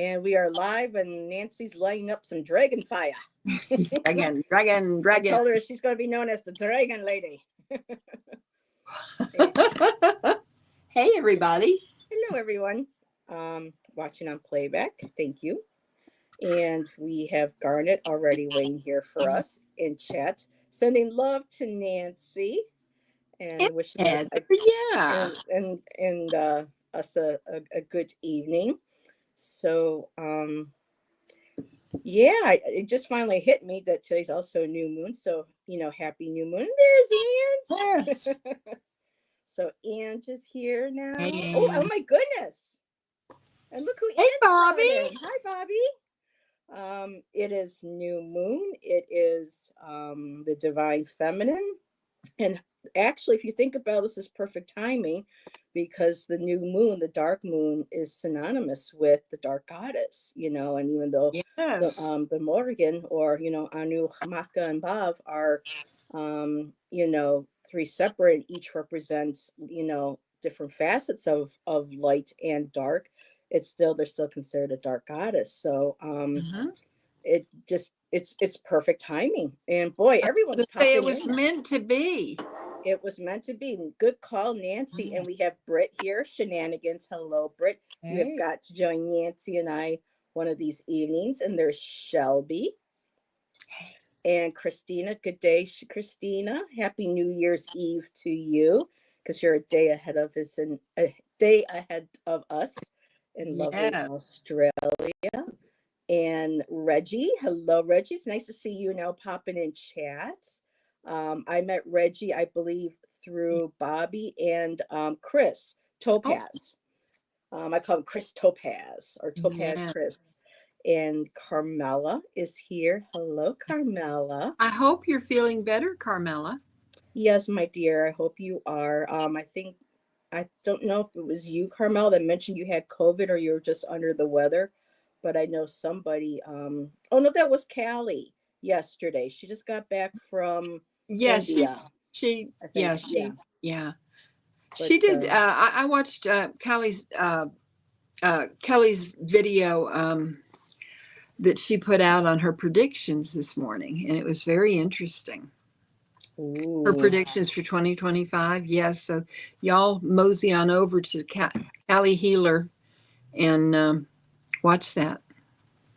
And we are live, and Nancy's lighting up some dragon fire. Dragon. I told her she's going to be known as the Dragon Lady. Hey, everybody. Hello, everyone. Watching on playback. Thank you. And we have Garnet already waiting here for us in chat, sending love to Nancy and wishing us us a good evening. So, it just finally hit me that today's also a new moon. So, happy new moon. There's Ange. Yes. So Ange is here now. Hey. Oh my goodness. And look who Ange Bobby. Is. Hi, Bobby. It is new moon. It is the divine feminine. And actually, if you think about this, is perfect timing, because the new moon, the dark moon, is synonymous with the dark goddess, and even though the Morrigan or, Anu, Hamaka, and Bav are, three separate, each represents, different facets of light and dark, they're still considered a dark goddess. So it's perfect timing. And boy, everyone's popping it was meant to be. It was meant to be. Good call, Nancy. And we have Britt here, Shenanigans. Hello, Britt. Hey. You have got to join Nancy and I one of these evenings. And there's Shelby. Hey. And Christina. Good day, Christina. Happy New Year's Eve to you, because you're a day ahead of us in lovely Australia. And Reggie. Hello, Reggie. It's nice to see you now popping in chat. I met Reggie, I believe, through Bobby and Chris Topaz. I call him Chris Topaz, or Topaz Chris. And Carmela is here. Hello, Carmela. I hope you're feeling better, Carmela. Yes, my dear. I hope you are. I don't know if it was you, Carmela, that mentioned you had COVID or you were just under the weather, but I know somebody. That was Callie yesterday. She just got back from India. She did. I watched Kelly's video that she put out on her predictions this morning, and it was very interesting. Ooh. Her predictions for 2025. Yes, so y'all mosey on over to Callie Healer and watch that.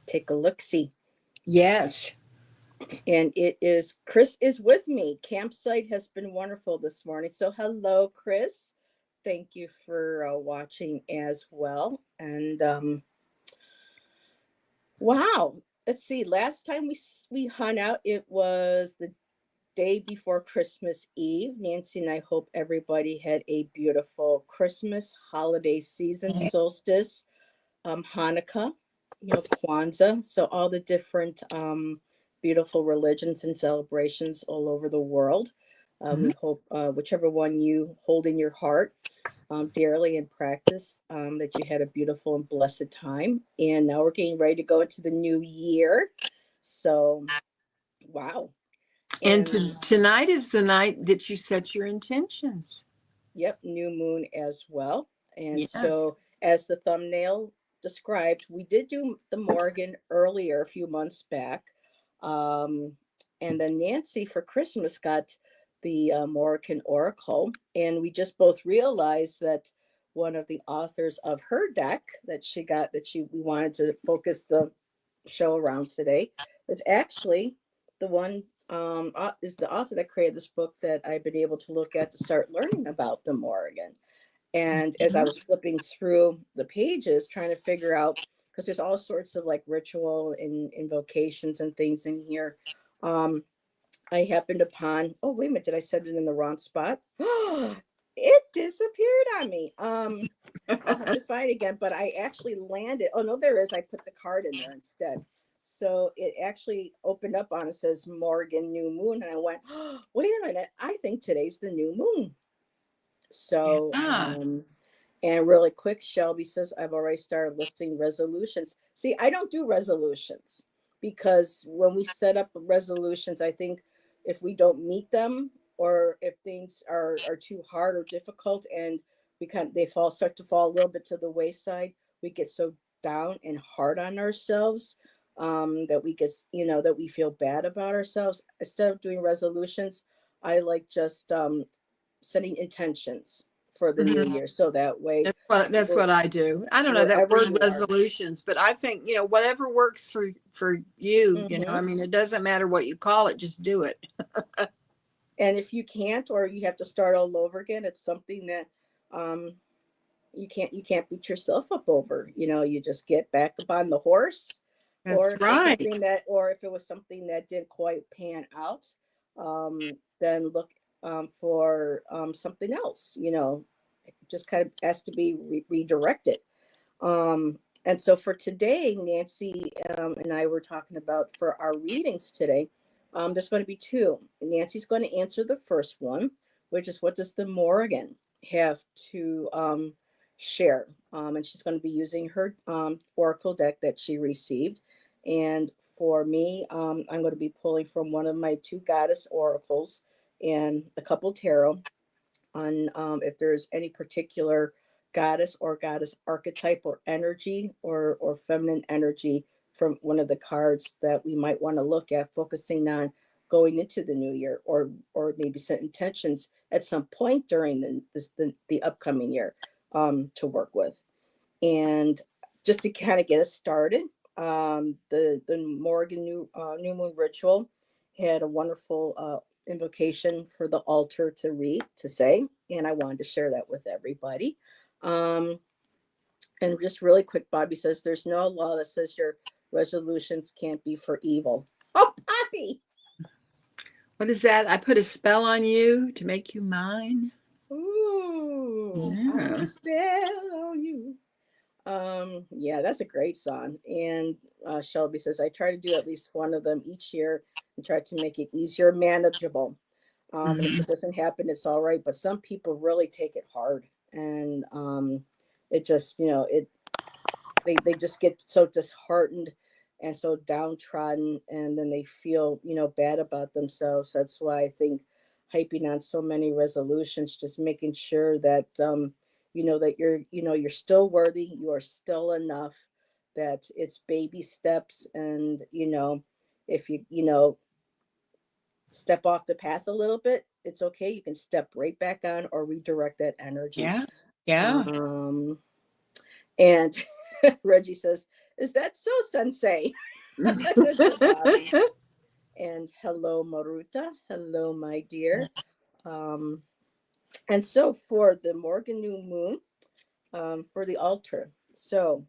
Take a look-see. Yes. And Chris is with me. Campsite has been wonderful this morning. So hello, Chris. Thank you for watching as well. And wow, let's see. Last time we hung out, it was the day before Christmas Eve. Nancy and I hope everybody had a beautiful Christmas holiday season, solstice, Hanukkah, Kwanzaa. So all the different beautiful religions and celebrations all over the world. We hope whichever one you hold in your heart dearly and practice, that you had a beautiful and blessed time. And now we're getting ready to go into the new year. So, wow. And tonight is the night that you set your intentions. Yep, new moon as well. And so, as the thumbnail described, we did do the Morrigan earlier, a few months back. And then Nancy for Christmas got the Morrigan Oracle, and we just both realized that one of the authors of her deck that we wanted to focus the show around today is actually the one is the author that created this book that I've been able to look at to start learning about the Morrigan. And as I was flipping through the pages trying to figure out, because there's all sorts of like ritual and invocations and things in here. I happened upon, oh, wait a minute, did I set it in the wrong spot? It disappeared on me. I'll have to find it again, but I actually landed. Oh, no, there is. I put the card in there instead. So it actually opened up on it, says Morrigan New Moon. And I went, oh, wait a minute, I think today's the new moon. So, and really quick, Shelby says, I've already started listing resolutions. See, I don't do resolutions because when we set up resolutions, I think if we don't meet them or if things are too hard or difficult and they start to fall a little bit to the wayside, we get so down and hard on ourselves, that we get, that we feel bad about ourselves. Instead of doing resolutions, I like just setting intentions for the new year. So that way, That's what I do. I don't know that wherever word you are. resolutions, but I think, whatever works for you, I mean, it doesn't matter what you call it, just do it. And if you can't, or you have to start all over again, it's something that you can't beat yourself up over. You just get back up on the horse. That's Or if right. if it was something that didn't quite pan out, then look for something else. Just kind of has to be redirected. And so for today, Nancy and I were talking about, for our readings today, there's going to be two. Nancy's going to answer the first one, which is, what does the Morrigan have to share? And she's going to be using her oracle deck that she received. And for me, I'm going to be pulling from one of my two goddess oracles and a couple tarot on if there's any particular goddess or goddess archetype or energy or feminine energy from one of the cards that we might want to look at, focusing on going into the new year, or maybe set intentions at some point during the upcoming year to work with. And just to kind of get us started, the Morrigan new moon ritual had a wonderful invocation for the altar to say, and I wanted to share that with everybody. And just really quick, Bobby says, there's no law that says your resolutions can't be for evil. Oh, Bobby! What is that? I put a spell on you to make you mine. Ooh, I put a spell on you. Yeah, that's a great song. And Shelby says, I try to do at least one of them each year and try to make it easier, manageable. And if it doesn't happen, it's all right. But some people really take it hard, and it just, they just get so disheartened and so downtrodden, and then they feel, bad about themselves. That's why I think hyping on so many resolutions, just making sure that that you're still worthy, you are still enough, that it's baby steps. And if you step off the path a little bit, it's okay, you can step right back on or redirect that energy. Yeah. And Reggie says, is that so, sensei? To Bobby. And hello, Maruta. Hello, my dear. And so for the Morgan new moon, for the altar. So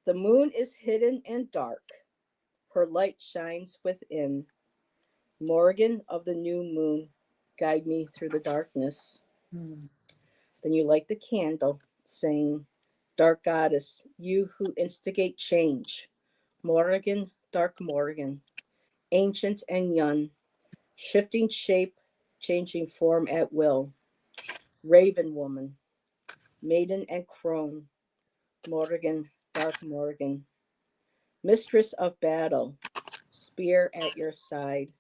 the moon is hidden and dark. Her light shines within. Morgan of the new moon, guide me through the darkness. Then you light the candle, saying, dark goddess, you who instigate change. Morrigan, dark Morrigan, ancient and young, shifting shape, changing form at will. Raven woman, maiden and crone, Morrigan, dark Morrigan, mistress of battle, spear at your side,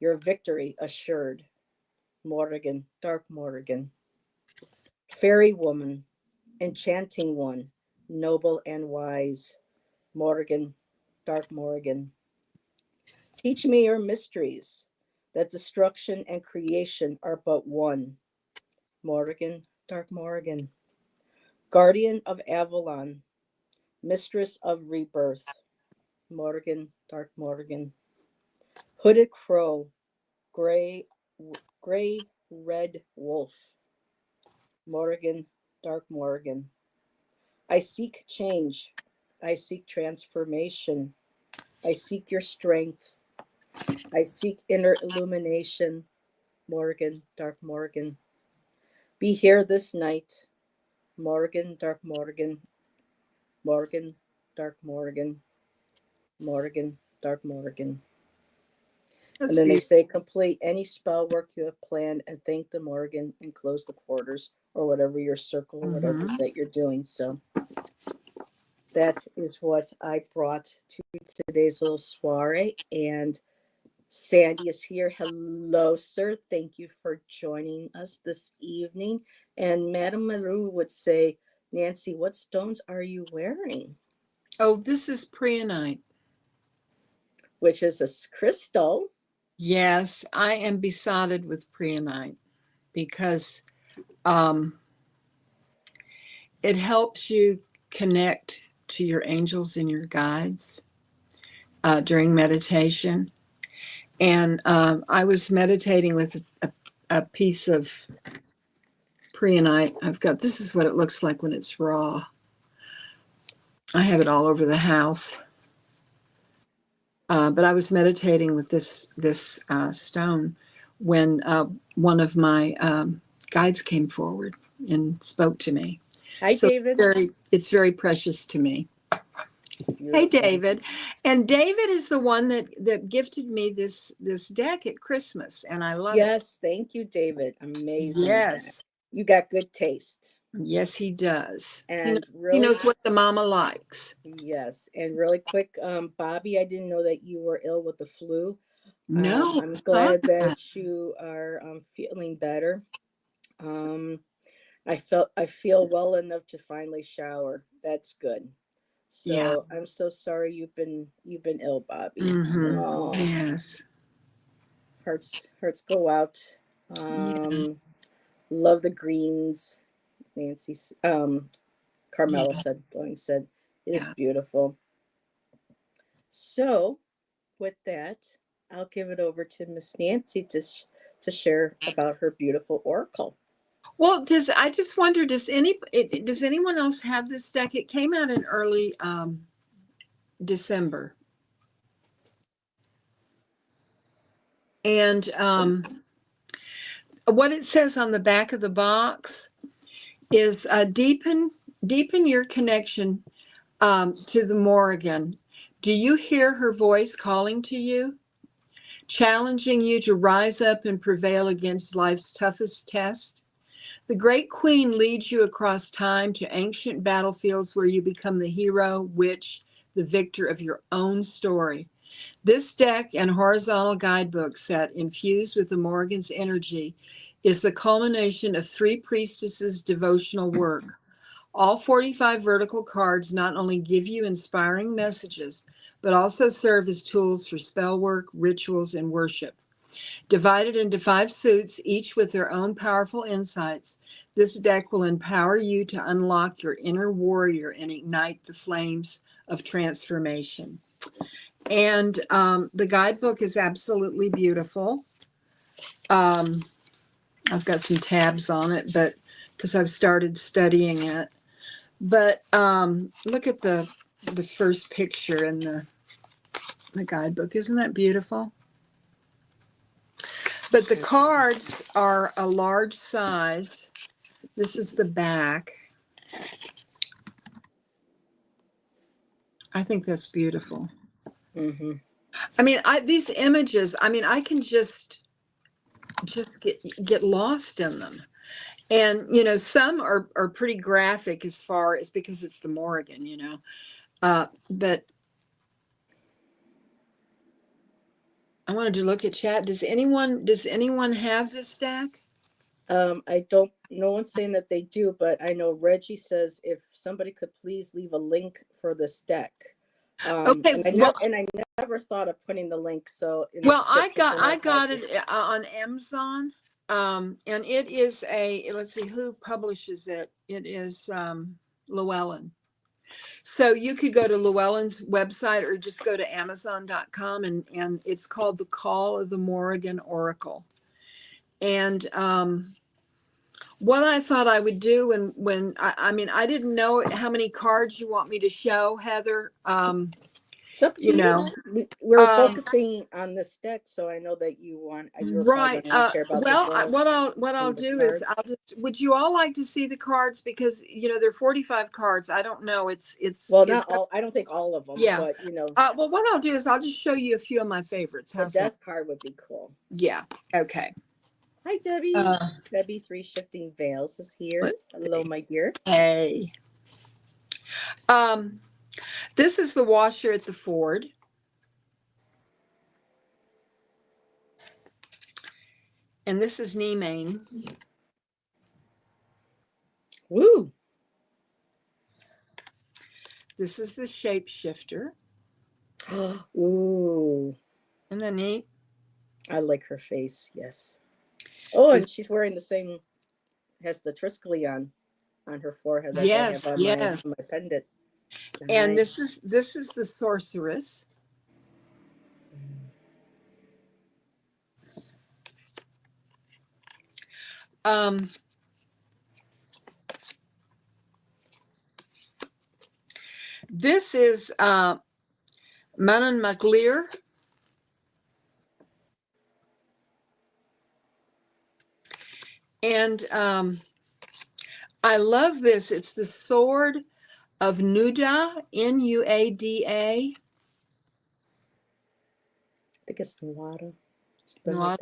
your victory assured. Morrigan, dark Morrigan, fairy woman, enchanting one, noble and wise. Morrigan, dark Morrigan, teach me your mysteries, that destruction and creation are but one. Morrigan, dark Morrigan, guardian of Avalon, mistress of rebirth. Morrigan, dark Morrigan, hooded crow, gray, gray red wolf. Morrigan, dark Morrigan, I seek change. I seek transformation. I seek your strength. I seek inner illumination. Morrigan, dark Morrigan, be here this night. Morrigan, dark Morrigan, Morrigan, dark Morrigan, Morrigan, dark Morrigan. And then they say, complete any spell work you have planned and thank the Morrigan and close the quarters, or whatever your circle or whatever it is that you're doing. So that is what I brought to today's little soiree. And Sandy is here. Hello, sir. Thank you for joining us this evening. And Madame Maru would say, Nancy, what stones are you wearing? Oh, this is preonite. Which is a crystal. Yes, I am besotted with preonite because um, it helps you connect to your angels and your guides during meditation. And I was meditating with a piece of preonite. I've got, this is what it looks like when it's raw. I have it all over the house. But I was meditating with this stone when one of my guides came forward and spoke to me. Hi, So David. it's very precious to me. Beautiful. Hey, David. And David is the one that gifted me this deck at Christmas, and I love it. Yes, thank you, David. Amazing. Yes. You got good taste. Yes, he does. And he knows what the mama likes. Yes. And really quick, Bobby, I didn't know that you were ill with the flu. No, I'm glad that you are feeling better. I feel well enough to finally shower. That's good. So yeah. I'm so sorry you've been ill, Bobby. Mm-hmm. Oh, yes. Hearts go out. Love the greens. Nancy, Carmela said it is beautiful. So with that, I'll give it over to Miss Nancy to share about her beautiful oracle. Well, I just wonder, does anyone else have this deck? It came out in early December. And what it says on the back of the box is deepen your connection to the Morrigan. Do you hear her voice calling to you, challenging you to rise up and prevail against life's toughest test? The Great Queen leads you across time to ancient battlefields where you become the hero, witch, the victor of your own story. This deck and horizontal guidebook set infused with the Morrigan's energy is the culmination of 3 priestesses' devotional work. All 45 vertical cards not only give you inspiring messages, but also serve as tools for spell work, rituals, and worship. Divided into 5 suits, each with their own powerful insights, this deck will empower you to unlock your inner warrior and ignite the flames of transformation. And the guidebook is absolutely beautiful. I've got some tabs on it, but because I've started studying it. But look at the first picture in the guidebook. Isn't that beautiful? But the cards are a large size. This is the back. I think that's beautiful. Mm-hmm. I mean, these images, I mean, I can just get lost in them. And, you know, some are pretty graphic as far as, because it's the Morrigan, you know. But I wanted to look at chat. Does anyone have this deck? I don't, no one's saying that they do, but I know Reggie says if somebody could please leave a link for this deck. Okay. And I never thought of putting the link. So I got it on Amazon. And it is let's see who publishes it. It is Llewellyn. So you could go to Llewellyn's website or just go to Amazon.com and it's called The Call of the Morrigan Oracle. And what I thought I would do when I mean, I didn't know how many cards you want me to show, Heather. It's up to you. We're focusing on this deck, so I know that you want. Right. What I'll do is would you all like to see the cards, because you know there are 45 cards. I don't know. It's not all. I don't think all of them. Yeah. But you know. Well, what I'll do is I'll just show you a few of my favorites. The death card would be cool. Yeah. Okay. Hi, Debbie. Debbie 3 Shifting Veils is here. Hello, my dear. Hey. This is the washer at the Ford. And this is Nemane. Woo. This is the shapeshifter. Ooh. Isn't that neat? I like her face, yes. Oh, and she's wearing the same, has the Triskelly on her forehead that I have on my pendant. Nice. And this is the sorceress. This is Manon MacLear. And I love this. It's the Sword of Nuada, Nuada. I think it's Nuada. Like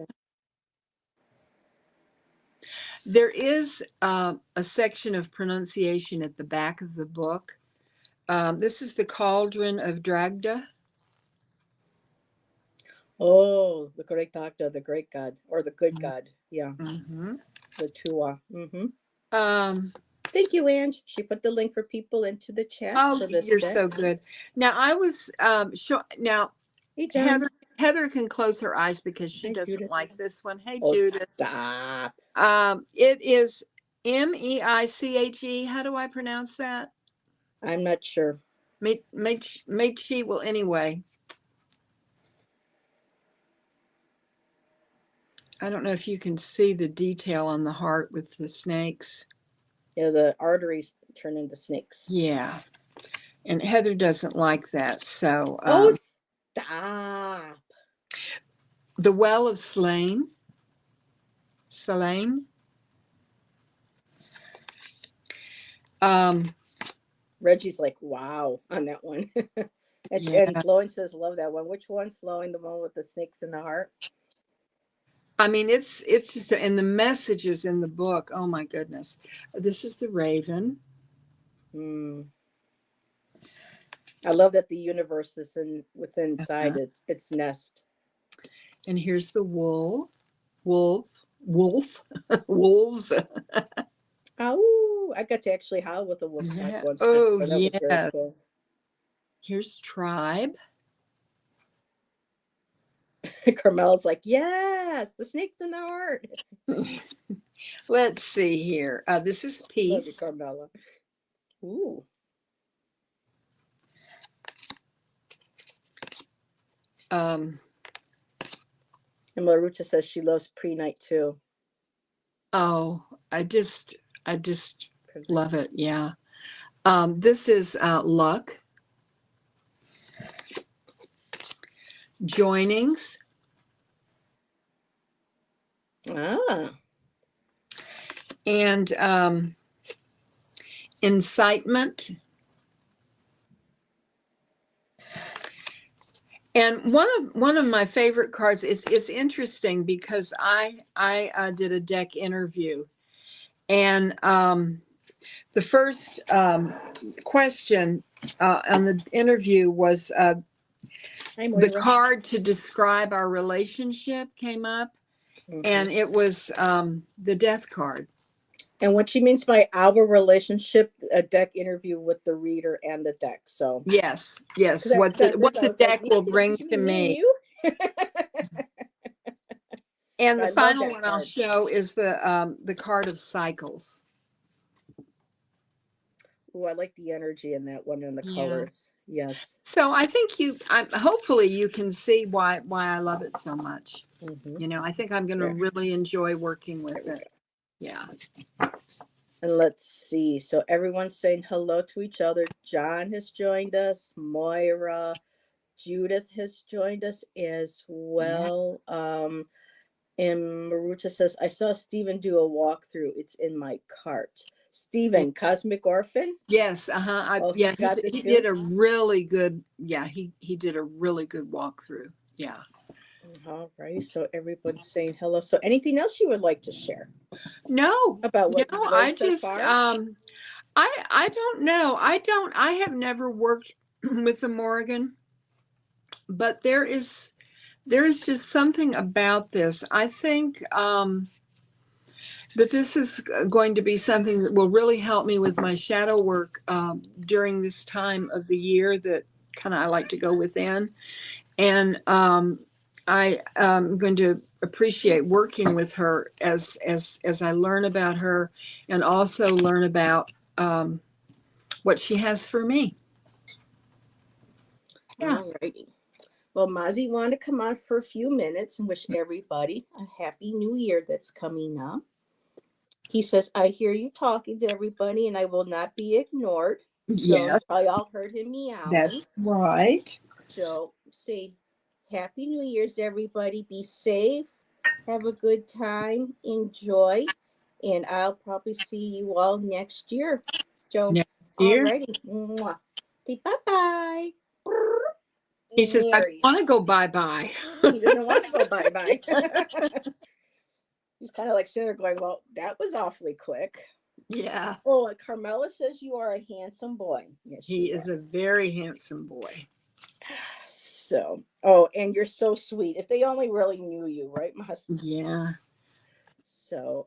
there is a section of pronunciation at the back of the book. This is the Cauldron of Dragda. Oh, the great doctor, the great god, or the good god. Yeah. Mm-hmm. The Tua. Mm-hmm. Thank you, Ange. She put the link for people into the chat. Oh, for this you're deck. so good. Now I was now hey, Heather can close her eyes because she doesn't Judith. like this one. Hey, oh, Judith. Stop. It is Meiche. How do I pronounce that? I'm not sure. Meiche. Well, anyway. I don't know if you can see the detail on the heart with the snakes. Yeah, the arteries turn into snakes. Yeah. And Heather doesn't like that. So oh, stop. The Well of Slane. Reggie's like, wow, on that one. And Flowing says, love that one. Which one? Flowing, the one with the snakes in the heart? I mean, it's just, and the messages in the book. Oh my goodness. This is the Raven. I love that the universe is inside its nest. And here's the wolves. Oh, I got to actually howl with a wolf pack once. Oh, that was very cool. Here's Tribe. Carmela's like, yes, the snake's in the heart. Let's see here. This is Peace. Love you, Carmela. Ooh. And Maruta says she loves pre-night too. Oh, I just love it. Yeah. This is Luck. Joinings. And Incitement. And one of my favorite cards is, it's interesting because I did a deck interview, and the first question on the interview was the card to describe our relationship came up, and it was the Death card. And what she means by our relationship, a deck interview with the reader and the deck. So yes, what the deck will bring to me. And the final one I'll show is the card of Cycles. Oh, I like the energy in that one and the colors. Yes. So I think hopefully you can see why I love it so much. You know, I think I'm going to really enjoy working with it. Yeah. And let's see. So everyone's saying hello to each other. John has joined us. Moira, Judith has joined us as well. And Maruta says, I saw Stephen do a walkthrough. It's in my cart. Stephen, Cosmic Orphan? Yes. He did a really good, he did a really good walkthrough. Yeah. All right. So everyone's saying hello. So anything else you would like to share? No. About what I just I don't know. I have never worked with the Morrigan, but there is just something about this. I think But this is going to be something that will really help me with my shadow work during this time of the year that kind of I like to go within. And I am going to appreciate working with her as I learn about her and also learn about what she has for me. Yeah. All righty. Well, Mozzie wanted to come on for a few minutes and wish everybody a happy new year that's coming up. He says, I hear you talking to everybody and I will not be ignored. So Yes, y'all heard him meowing. that's right. So say happy New Year's, everybody. Be safe. Have a good time. Enjoy. And I'll probably see you all next year. So, Next all year. righty. Mwah. Say bye-bye. He says, I Mary. want to go bye-bye. He doesn't want to go bye-bye. He's kind of like sitting there going, well, that was awfully quick. Yeah. Oh, and Carmela says you are a handsome boy. Yes, He is a very handsome boy. So, oh, and you're so sweet. If they only really knew you, right, Mas? Yeah. So,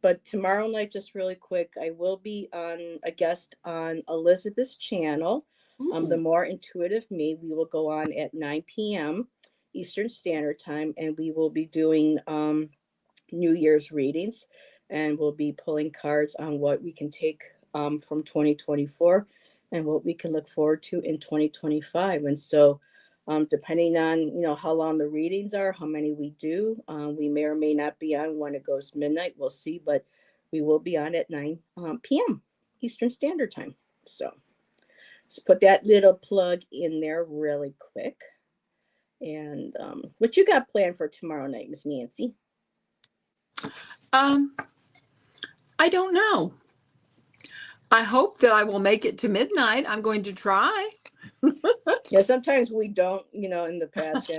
but tomorrow night, just really quick, I will be on a guest on Elizabeth's channel. The More Intuitive Me. We will go on at 9 p.m. Eastern Standard Time, and we will be doing New Year's readings, and we'll be pulling cards on what we can take from 2024 and what we can look forward to in 2025. And so, depending on how long the readings are, how many we do, we may or may not be on when it goes midnight. We'll see, but we will be on at 9 p.m. Eastern Standard Time. So just put that little plug in there really quick. And what you got planned for tomorrow night, Miss Nancy? I don't know. I hope that I will make it to midnight. I'm going to try. Yeah, sometimes we don't, in the past,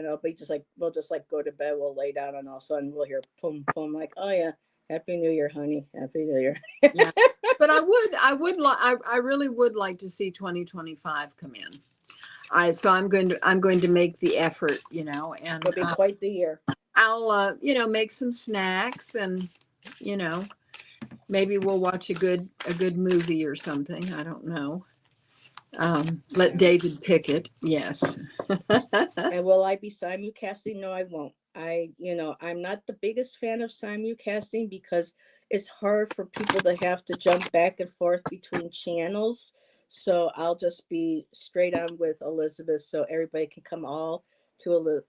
we'll just go to bed, we'll lay down, and all of a sudden we'll hear boom, boom, like, oh yeah, Happy New Year, honey, Happy New Year. Yeah. But I really would like to see 2025 come in. So I'm going to make the effort, and It'll be quite the year. I'll make some snacks and maybe we'll watch a good movie or something. I don't know. Let David pick it. Yes. And will I be simulcasting? No, I won't. I'm not the biggest fan of simulcasting because it's hard for people to have to jump back and forth between channels. So I'll just be straight on with Elizabeth, so everybody can come all to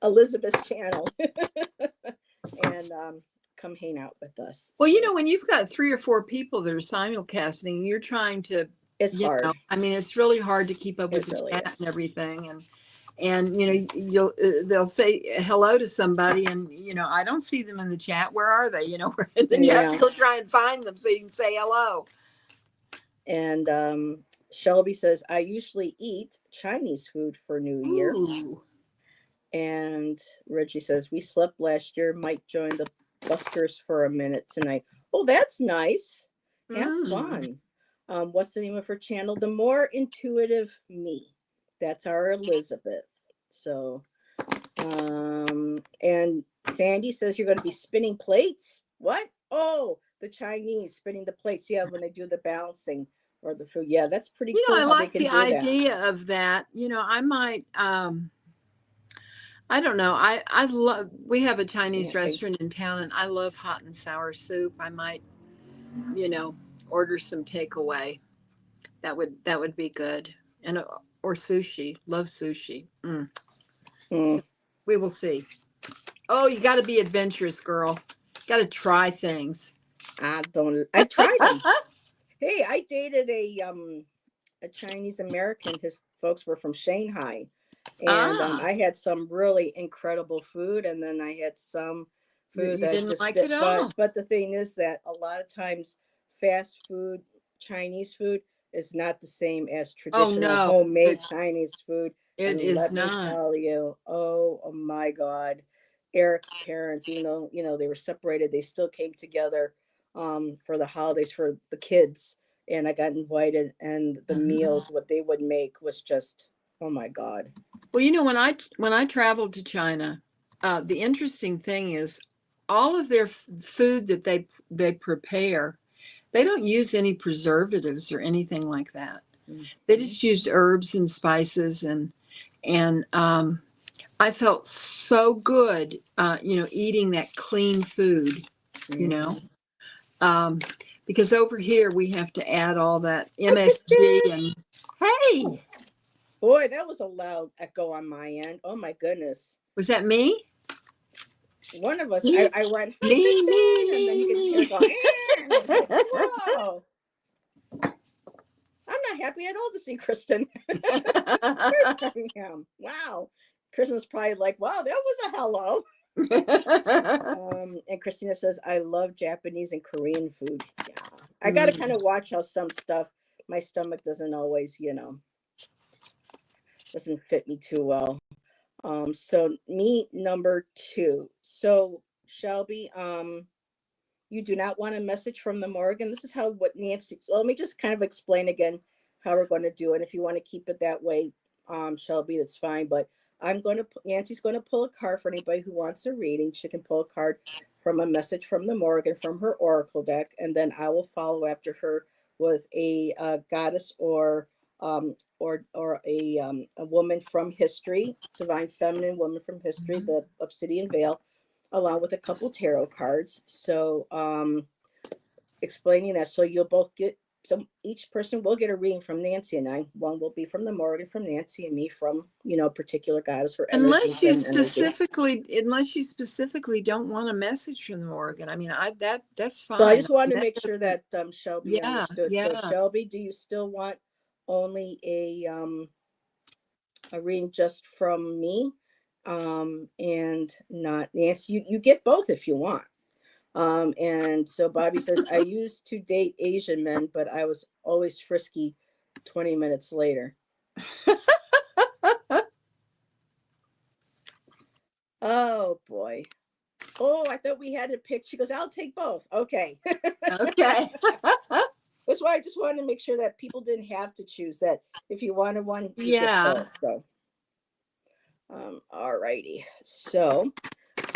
Elizabeth's channel and come hang out with us. Well, when you've got 3 or 4 people that are simulcasting, you're trying to. It's hard. It's really hard to keep up with the chat and everything, and they'll say hello to somebody, and I don't see them in the chat. Where are they? And then you have to go try and find them so you can say hello. And Shelby says, I usually eat Chinese food for New Year. Ooh. And Reggie says, we slept last year, might join the Busters for a minute tonight. Oh, that's nice. Have fun. What's the name of her channel? The More Intuitive Me. That's our Elizabeth. So, and Sandy says you're going to be spinning plates. What? Oh, the Chinese spinning the plates. Yeah, when they do the balancing or the food. Yeah, that's pretty cool. I like the idea of that. I might. I don't know. I love. We have a Chinese restaurant in town, and I love hot and sour soup. I might, order some takeaway. That would be good. And or sushi. Love sushi. So we will see. Oh, you got to be adventurous, girl. Got to try things. I tried them. Hey, I dated a Chinese American. His folks were from Shanghai, and I had some really incredible food, and then I had some food that didn't just like it all. But the thing is that a lot of times fast food, Chinese food, is not the same as traditional homemade Chinese food. It is not. Let me tell you, oh my God, Eric's parents, even though they were separated, they still came together for the holidays for the kids, and I got invited, and the meals what they would make was just, oh my God. Well, when I traveled to China, the interesting thing is all of their food that they prepare, they don't use any preservatives or anything like that. They just used herbs and spices, and I felt so good, eating that clean food, because over here we have to add all that MSG and hey, boy, that was a loud echo on my end. Oh my goodness. Was that me? One of us, I went, hi, Kristen, and then you could hear go, and I was like, whoa. I'm not happy at all to see Kristen. Of course I am. Wow. Kristen was probably like, wow, that was a hello. And Christina says, I love Japanese and Korean food. Yeah. I got to kind of watch how some stuff, my stomach doesn't always, doesn't fit me too well. So me, number 2. So Shelby, you do not want a message from the Morrigan. This is what Nancy, well, let me just kind of explain again how we're going to do it. If you want to keep it that way, Shelby, that's fine. But Nancy's going to pull a card for anybody who wants a reading. She can pull a card from a message from the Morrigan from her Oracle deck. And then I will follow after her with a goddess or a woman from history, divine feminine woman from history, the obsidian veil, along with a couple tarot cards. So explaining that, so you'll both get each person will get a reading from Nancy and I. One will be from the Morrigan from Nancy, and me from particular goddess for energy. Unless you specifically don't want a message from the Morrigan. I mean, that's fine. So I just wanted to make sure that Shelby understood. Yeah. So Shelby, do you still want only a reading just from me, and not Nancy? You get both if you want. And so Bobby says, I used to date Asian men, but I was always frisky 20 minutes later. Oh boy. Oh, I thought we had to pick. She goes, I'll take both. Okay. Okay. That's why I just wanted to make sure that people didn't have to choose, that if you wanted one, you get both. So all righty. So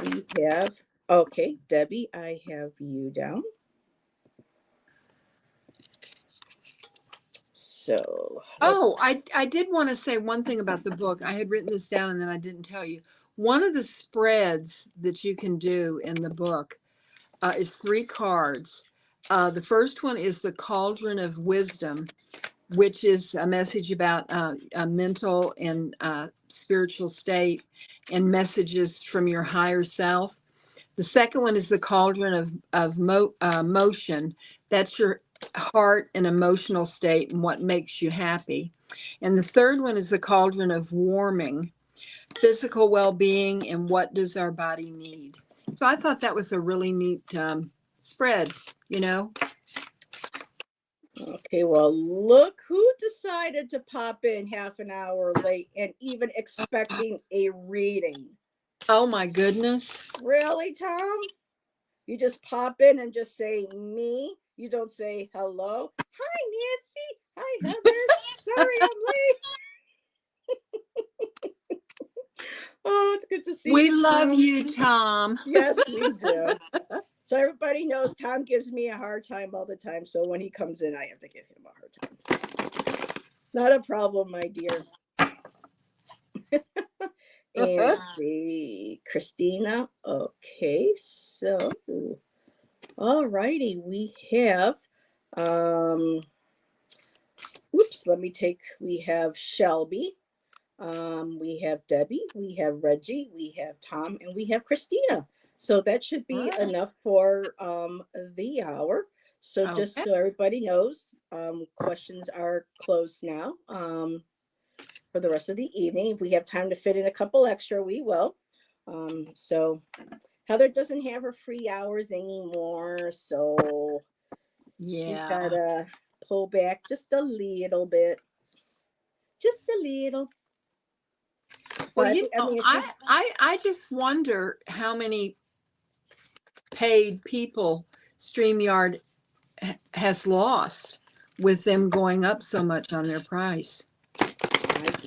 we have, okay, Debbie, I have you down. So I did want to say one thing about the book. I had written this down and then I didn't tell you. One of the spreads that you can do in the book is 3 cards. The first one is the Cauldron of Wisdom, which is a message about a mental and spiritual state and messages from your higher self. The second one is the Cauldron of Motion. That's your heart and emotional state and what makes you happy. And the third one is the Cauldron of Warming, physical well-being and what does our body need. So I thought that was a really neat spread, Okay, well, look who decided to pop in half an hour late and even expecting a reading. Oh my goodness. Really, Tom? You just pop in and just say me. You don't say hello. Hi, Nancy. Hi, Heather. Sorry I'm late. Oh, it's good to see you. We love you, Tom. Yes, we do. So everybody knows Tom gives me a hard time all the time. So when he comes in, I have to give him a hard time. Not a problem, my dear. And let's see, Christina. Okay, so all righty, we have we have Shelby, we have Debbie, we have Reggie, we have Tom, and we have Christina. So that should be enough for the hour. So just so everybody knows, questions are closed now for the rest of the evening. If we have time to fit in a couple extra, we will. So Heather doesn't have her free hours anymore, so she's got to pull back just a little bit. Just a little. Well, I just wonder how many paid people StreamYard has lost with them going up so much on their price. I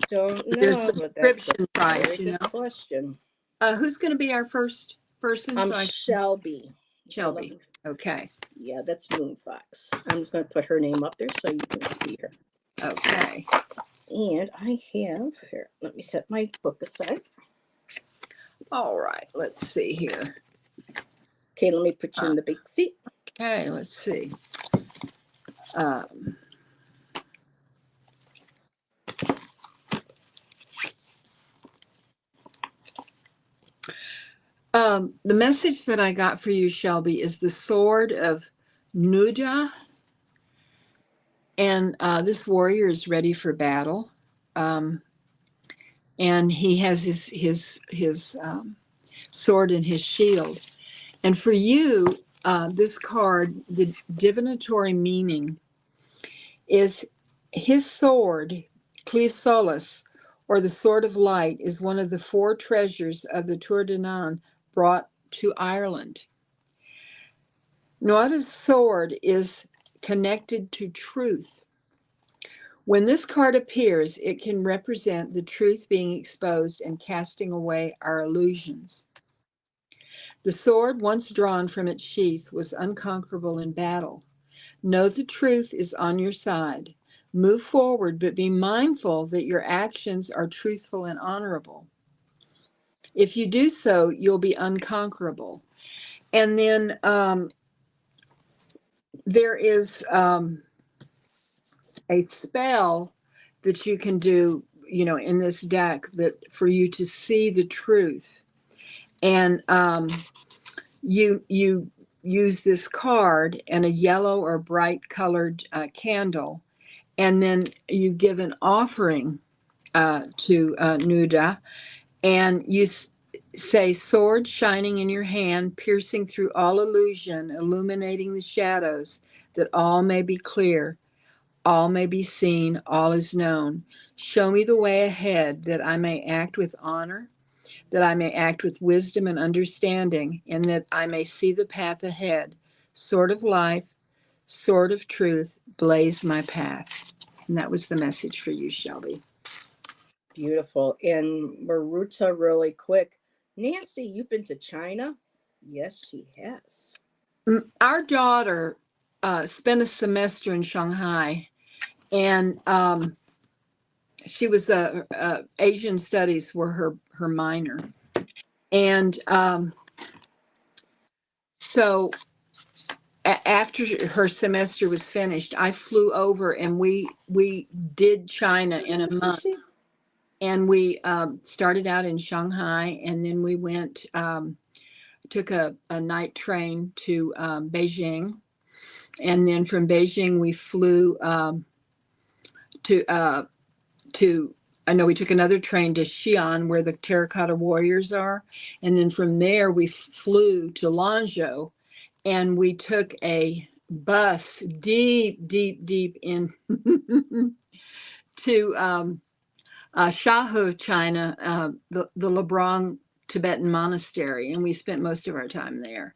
don't know. Their subscription price, very good question. Who's going to be our first person? Shelby. Shelby. Okay. Yeah, that's Moon Fox. I'm just going to put her name up there so you can see her. Okay. And I have here. Let me set my book aside. All right. Let's see here. Okay, let me put you in the big seat. Okay. Let's see. The message that I got for you, Shelby, is the sword of Nuja. And this warrior is ready for battle. And he has his sword and his shield. And for you, this card, the divinatory meaning is his sword, Cleve Solis, or the Sword of Light, is one of the 4 treasures of the Tour de Nan brought to Ireland. Nuada's sword is connected to truth. When this card appears, it can represent the truth being exposed and casting away our illusions. The sword, once drawn from its sheath, was unconquerable in battle. Know the truth is on your side. Move forward, but be mindful that your actions are truthful and honorable. If you do so, you'll be unconquerable. And then there is a spell that you can do, in this deck, that for you to see the truth. And you use this card and a yellow or bright colored candle, and then you give an offering to Nuda, and you say, sword shining in your hand, piercing through all illusion, illuminating the shadows, that all may be clear, all may be seen, all is known. Show me the way ahead, that I may act with honor, that I may act with wisdom and understanding, and that I may see the path ahead. Sword of life, sword of truth, blaze my path. And that was the message for you, Shelby. Beautiful. And Maruta, really quick. Nancy, you've been to China? Yes, she has. Our daughter spent a semester in Shanghai, and she was Asian studies were her minor. And so after her semester was finished, I flew over, and we did China in a month. And we started out in Shanghai, and then we went, took a night train to Beijing. And then from Beijing, we flew we took another train to Xi'an, where the terracotta warriors are. And then from there, we flew to Lanzhou, and we took a bus deep in to Shahu, China, the Lebrang Tibetan monastery, and we spent most of our time there.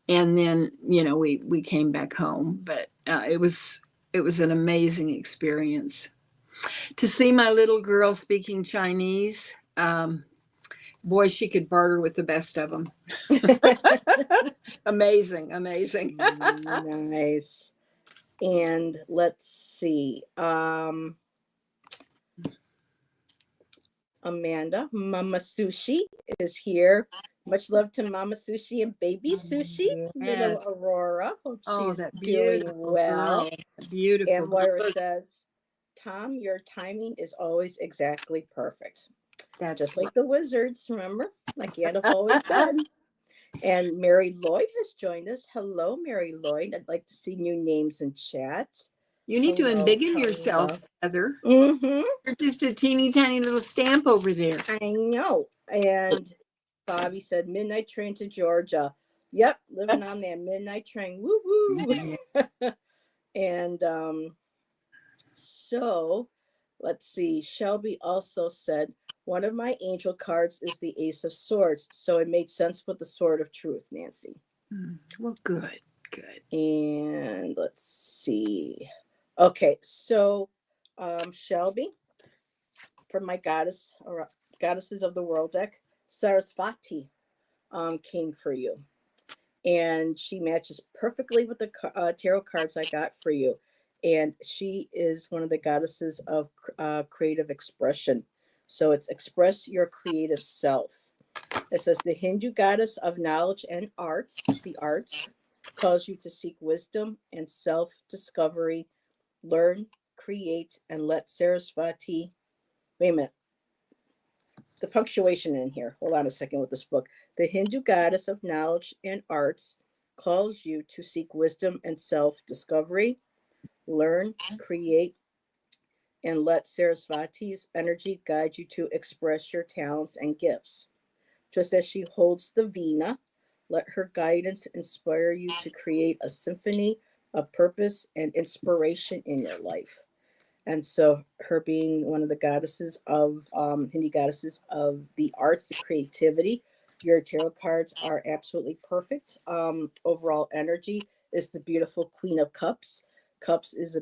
And then, we came back home, but it was an amazing experience to see my little girl speaking Chinese. Boy, she could barter with the best of them. Amazing. Nice. And let's see. Amanda, Mama Sushi is here. Much love to Mama Sushi and Baby Sushi. Yes. Little Aurora. Hope she's doing well. Girl. Beautiful. And Moira says, Tom, your timing is always exactly perfect. That's just like the wizards, remember? Like Gandalf always said. And Mary Lloyd has joined us. Hello, Mary Lloyd. I'd like to see new names in chat. You need to embiggen yourself, Heather. Mm-hmm. You're just a teeny tiny little stamp over there. I know. And Bobby said, midnight train to Georgia. Yep, living on that midnight train. Woo woo. And so let's see. Shelby also said, one of my angel cards is the Ace of Swords. So it made sense with the Sword of Truth, Nancy. Well, good. And let's see. Okay, so Shelby, for my goddesses of the world deck, Sarasvati. came for you. And she matches perfectly with the tarot cards I got for you. And she is one of the goddesses of creative expression. So it's express your creative self. It says the Hindu goddess of knowledge and arts, the arts, calls you to seek wisdom and self-discovery, learn, create, and let Sarasvati. Wait a minute. The punctuation in here. Hold on a second with this book. The Hindu goddess of knowledge and arts calls you to seek wisdom and self-discovery, learn, create, and let Sarasvati's energy guide you to express your talents and gifts. Just as she holds the Veena, let her guidance inspire you to create a symphony of purpose and inspiration in your life. And so, her being one of the goddesses of Hindi goddesses of the arts, the creativity, your tarot cards are absolutely perfect. Overall energy is the beautiful Queen of Cups. Cups is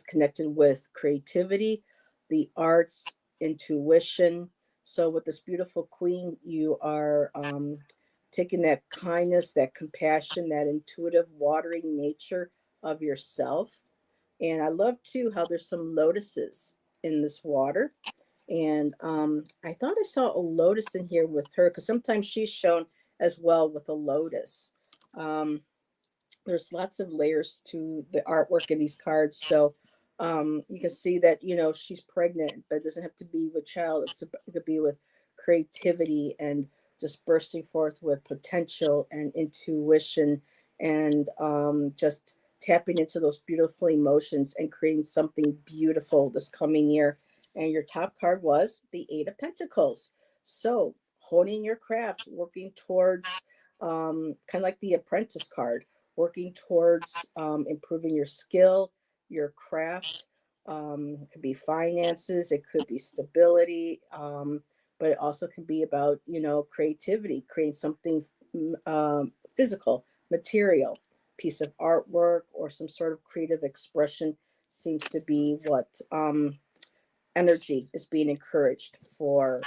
connected with creativity, the arts, intuition. So, with this beautiful Queen, you are taking that kindness, that compassion, that intuitive, watering nature of yourself. And I love too how there's some lotuses in this water. And I thought I saw a lotus in here with her because sometimes she's shown as well with a lotus. Um, there's lots of layers to the artwork in these cards. So you can see that, she's pregnant, but it doesn't have to be with child. It could be with creativity and just bursting forth with potential and intuition and just tapping into those beautiful emotions and creating something beautiful this coming year. And your top card was the Eight of Pentacles. So honing your craft, working towards kind of like the Apprentice card, working towards improving your skill, your craft. It could be finances, it could be stability, but it also can be about, creativity, creating something physical, material, piece of artwork, or some sort of creative expression seems to be what energy is being encouraged for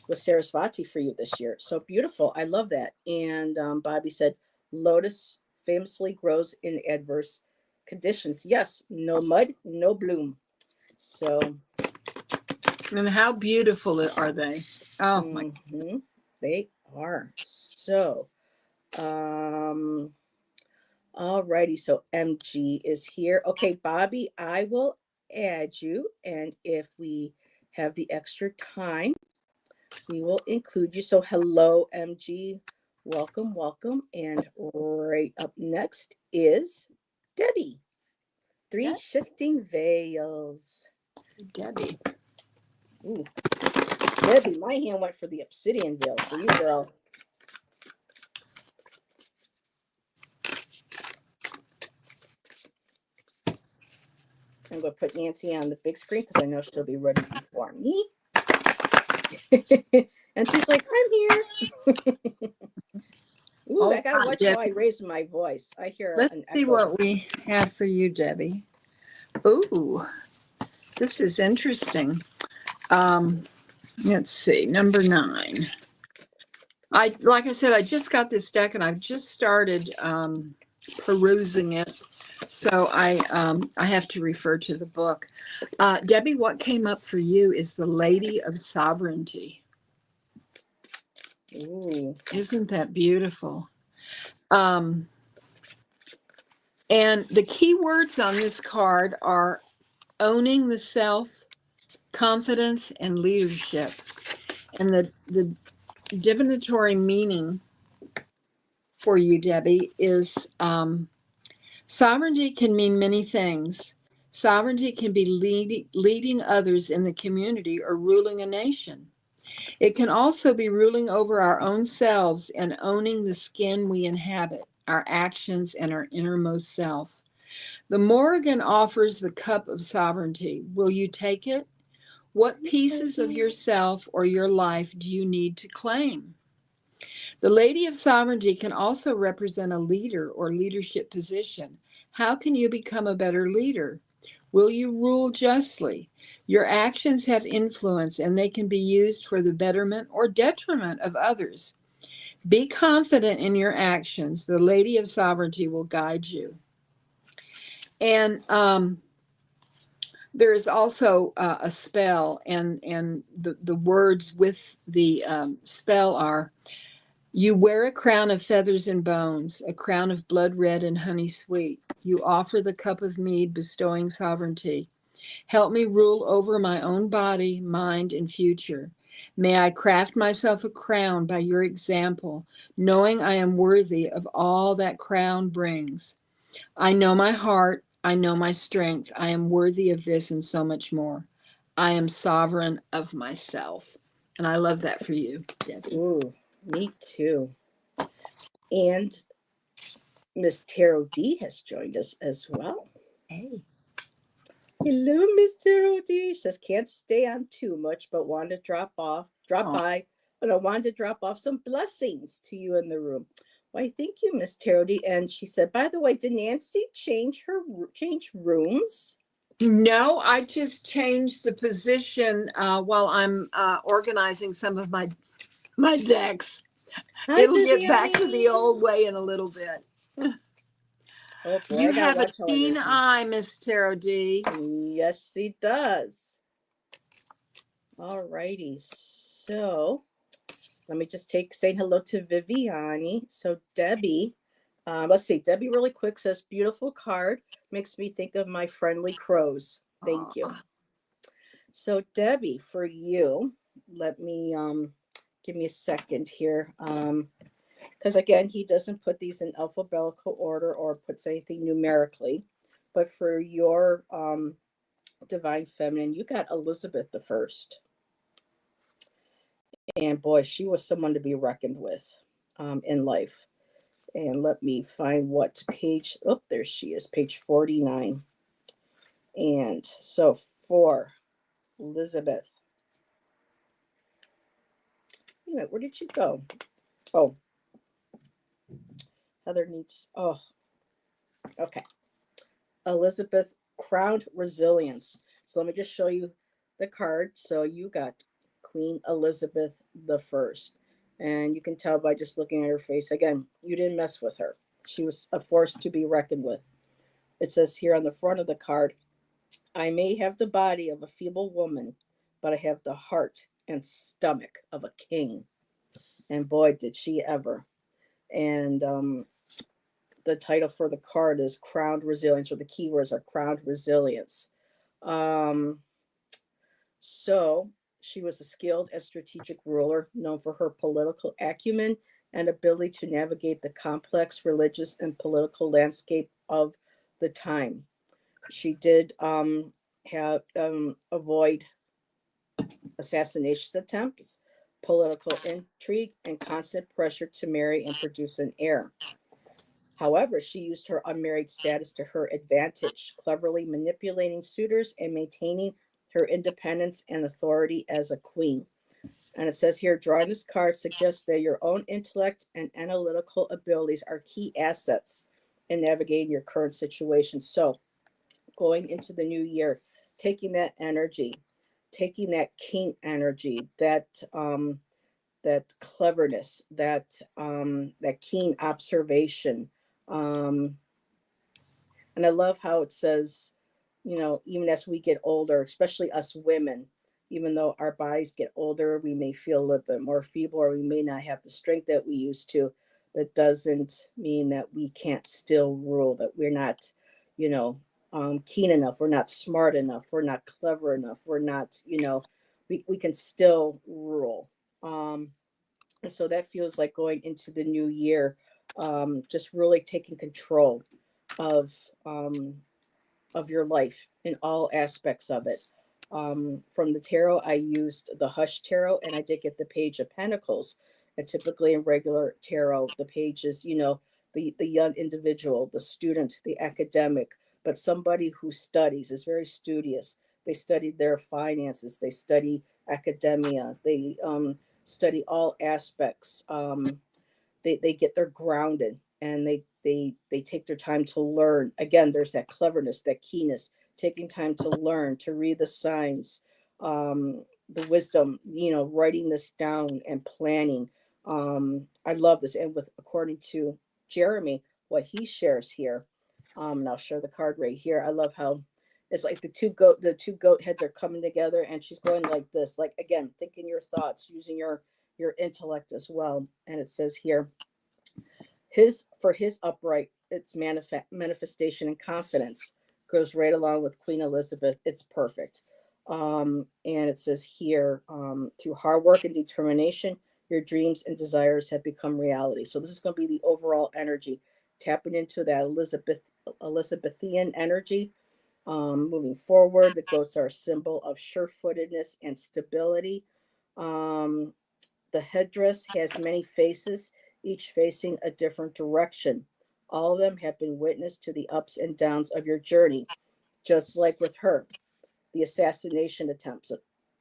with Sarasvati for you this year. So beautiful. I love that. And Bobby said, lotus famously grows in adverse conditions. Yes, no mud, no bloom. So. And how beautiful are they? Oh, my. They are. So, alrighty. So MG is here. Okay, Bobby, I will add you. And if we have the extra time, we will include you. So hello, MG. Welcome, welcome. And right up next is Debbie. Three Shifting Veils. Debbie. Ooh. Debbie, my hand went for the obsidian veil for you, girl. I'm going to put Nancy on the big screen because I know she'll be ready before me. And she's like, I'm here. Ooh, I got to watch how I raise my voice. I hear Let's an echo. see what we have for you, Debbie. Ooh, this is interesting. Let's see, number 9. Like I said, I just got this deck and I've just started perusing it. So I have to refer to the book. Debbie, what came up for you is the Lady of Sovereignty. Ooh. Isn't that beautiful? And the key words on this card are owning the self, confidence, and leadership. And the divinatory meaning for you, Debbie, is sovereignty can mean many things. Sovereignty can be leading others in the community or ruling a nation. It can also be ruling over our own selves and owning the skin we inhabit, our actions, and our innermost self. The Morrigan offers the cup of sovereignty. Will you take it? What pieces of yourself or your life do you need to claim? The Lady of Sovereignty can also represent a leader or leadership position. How can you become a better leader? Will you rule justly? Your actions have influence, and they can be used for the betterment or detriment of others. Be confident in your actions. The Lady of Sovereignty will guide you. And there is also a spell, and the words with the spell are, you wear a crown of feathers and bones, a crown of blood red and honey sweet. You offer the cup of mead, bestowing sovereignty. Help me rule over my own body, mind, and future. May I craft myself a crown by your example, knowing I am worthy of all that crown brings. I know my heart. I know my strength. I am worthy of this and so much more. I am sovereign of myself. And I love that for you, Debbie. Ooh, me too. And Miss Tarot D has joined us as well. Hey. Hello, Miss Tarot D. She says, can't stay on too much, but wanted to drop by. But I wanted to drop off some blessings to you in the room. Why, thank you, Miss Tarot D. And she said, by the way, did Nancy change rooms? No, I just changed the position while I'm organizing some of my decks. Hi, It'll get back to Viviani. the old way in a little bit. Oh boy, You have a keen eye, Miss Tarot D. Yes, she does. All righty. So let me just say hello to Viviani. So Debbie, let's see. Debbie really quick says, beautiful card. Makes me think of my friendly crows. Thank you. So Debbie, for you, let me give me a second here. Because again, he doesn't put these in alphabetical order or puts anything numerically. But for your divine feminine, you got Elizabeth the First. And boy, she was someone to be reckoned with in life. And let me find what page. Oh, there she is, page 49. And so for Elizabeth. Where did you go? Oh, Heather needs. Oh, okay. Elizabeth, crowned resilience. So let me just show you the card. So you got Queen Elizabeth the First. And you can tell by just looking at her face. Again, you didn't mess with her. She was a force to be reckoned with. It says here on the front of the card, I may have the body of a feeble woman, but I have the heart and stomach of a king. And boy, did she ever. And the title for the card is Crowned Resilience, or the keywords are Crowned Resilience. So she was a skilled and strategic ruler, known for her political acumen and ability to navigate the complex religious and political landscape of the time. She did avoid assassination attempts, political intrigue, and constant pressure to marry and produce an heir. However, she used her unmarried status to her advantage, cleverly manipulating suitors and maintaining her independence and authority as a queen. And it says here, drawing this card suggests that your own intellect and analytical abilities are key assets in navigating your current situation. So going into the new year, taking that energy, taking that king energy, that cleverness, that keen observation. And I love how it says, even as we get older, especially us women, even though our bodies get older, we may feel a little bit more feeble, or we may not have the strength that we used to. That doesn't mean that we can't still rule, that we're not, keen enough, we're not smart enough, we're not clever enough, we're not, we can still rule. And so that feels like going into the new year, just really taking control of your life in all aspects of it. From the tarot, I used the Hush Tarot, and I did get the Page of Pentacles. And typically in regular tarot, the page is, the young individual, the student, the academic, but somebody who studies, is very studious. They study their finances, they study academia, they study all aspects. They get their grounded, and they take their time to learn. Again, there's that cleverness, that keenness, taking time to learn, to read the signs, the wisdom, writing this down and planning. I love this. And according to Jeremy, what he shares here, and I'll share the card right here. I love how it's like the two goat heads are coming together, and she's going like this, like, again, thinking your thoughts, using your intellect as well. And it says here, for his upright, it's manifestation and confidence goes right along with Queen Elizabeth. It's perfect. And it says here, through hard work and determination, your dreams and desires have become reality. So this is going to be the overall energy, tapping into that Elizabethan energy. Moving forward, the goats are a symbol of sure-footedness and stability. The headdress has many faces, each facing a different direction. All of them have been witness to the ups and downs of your journey, just like with her, the assassination attempts,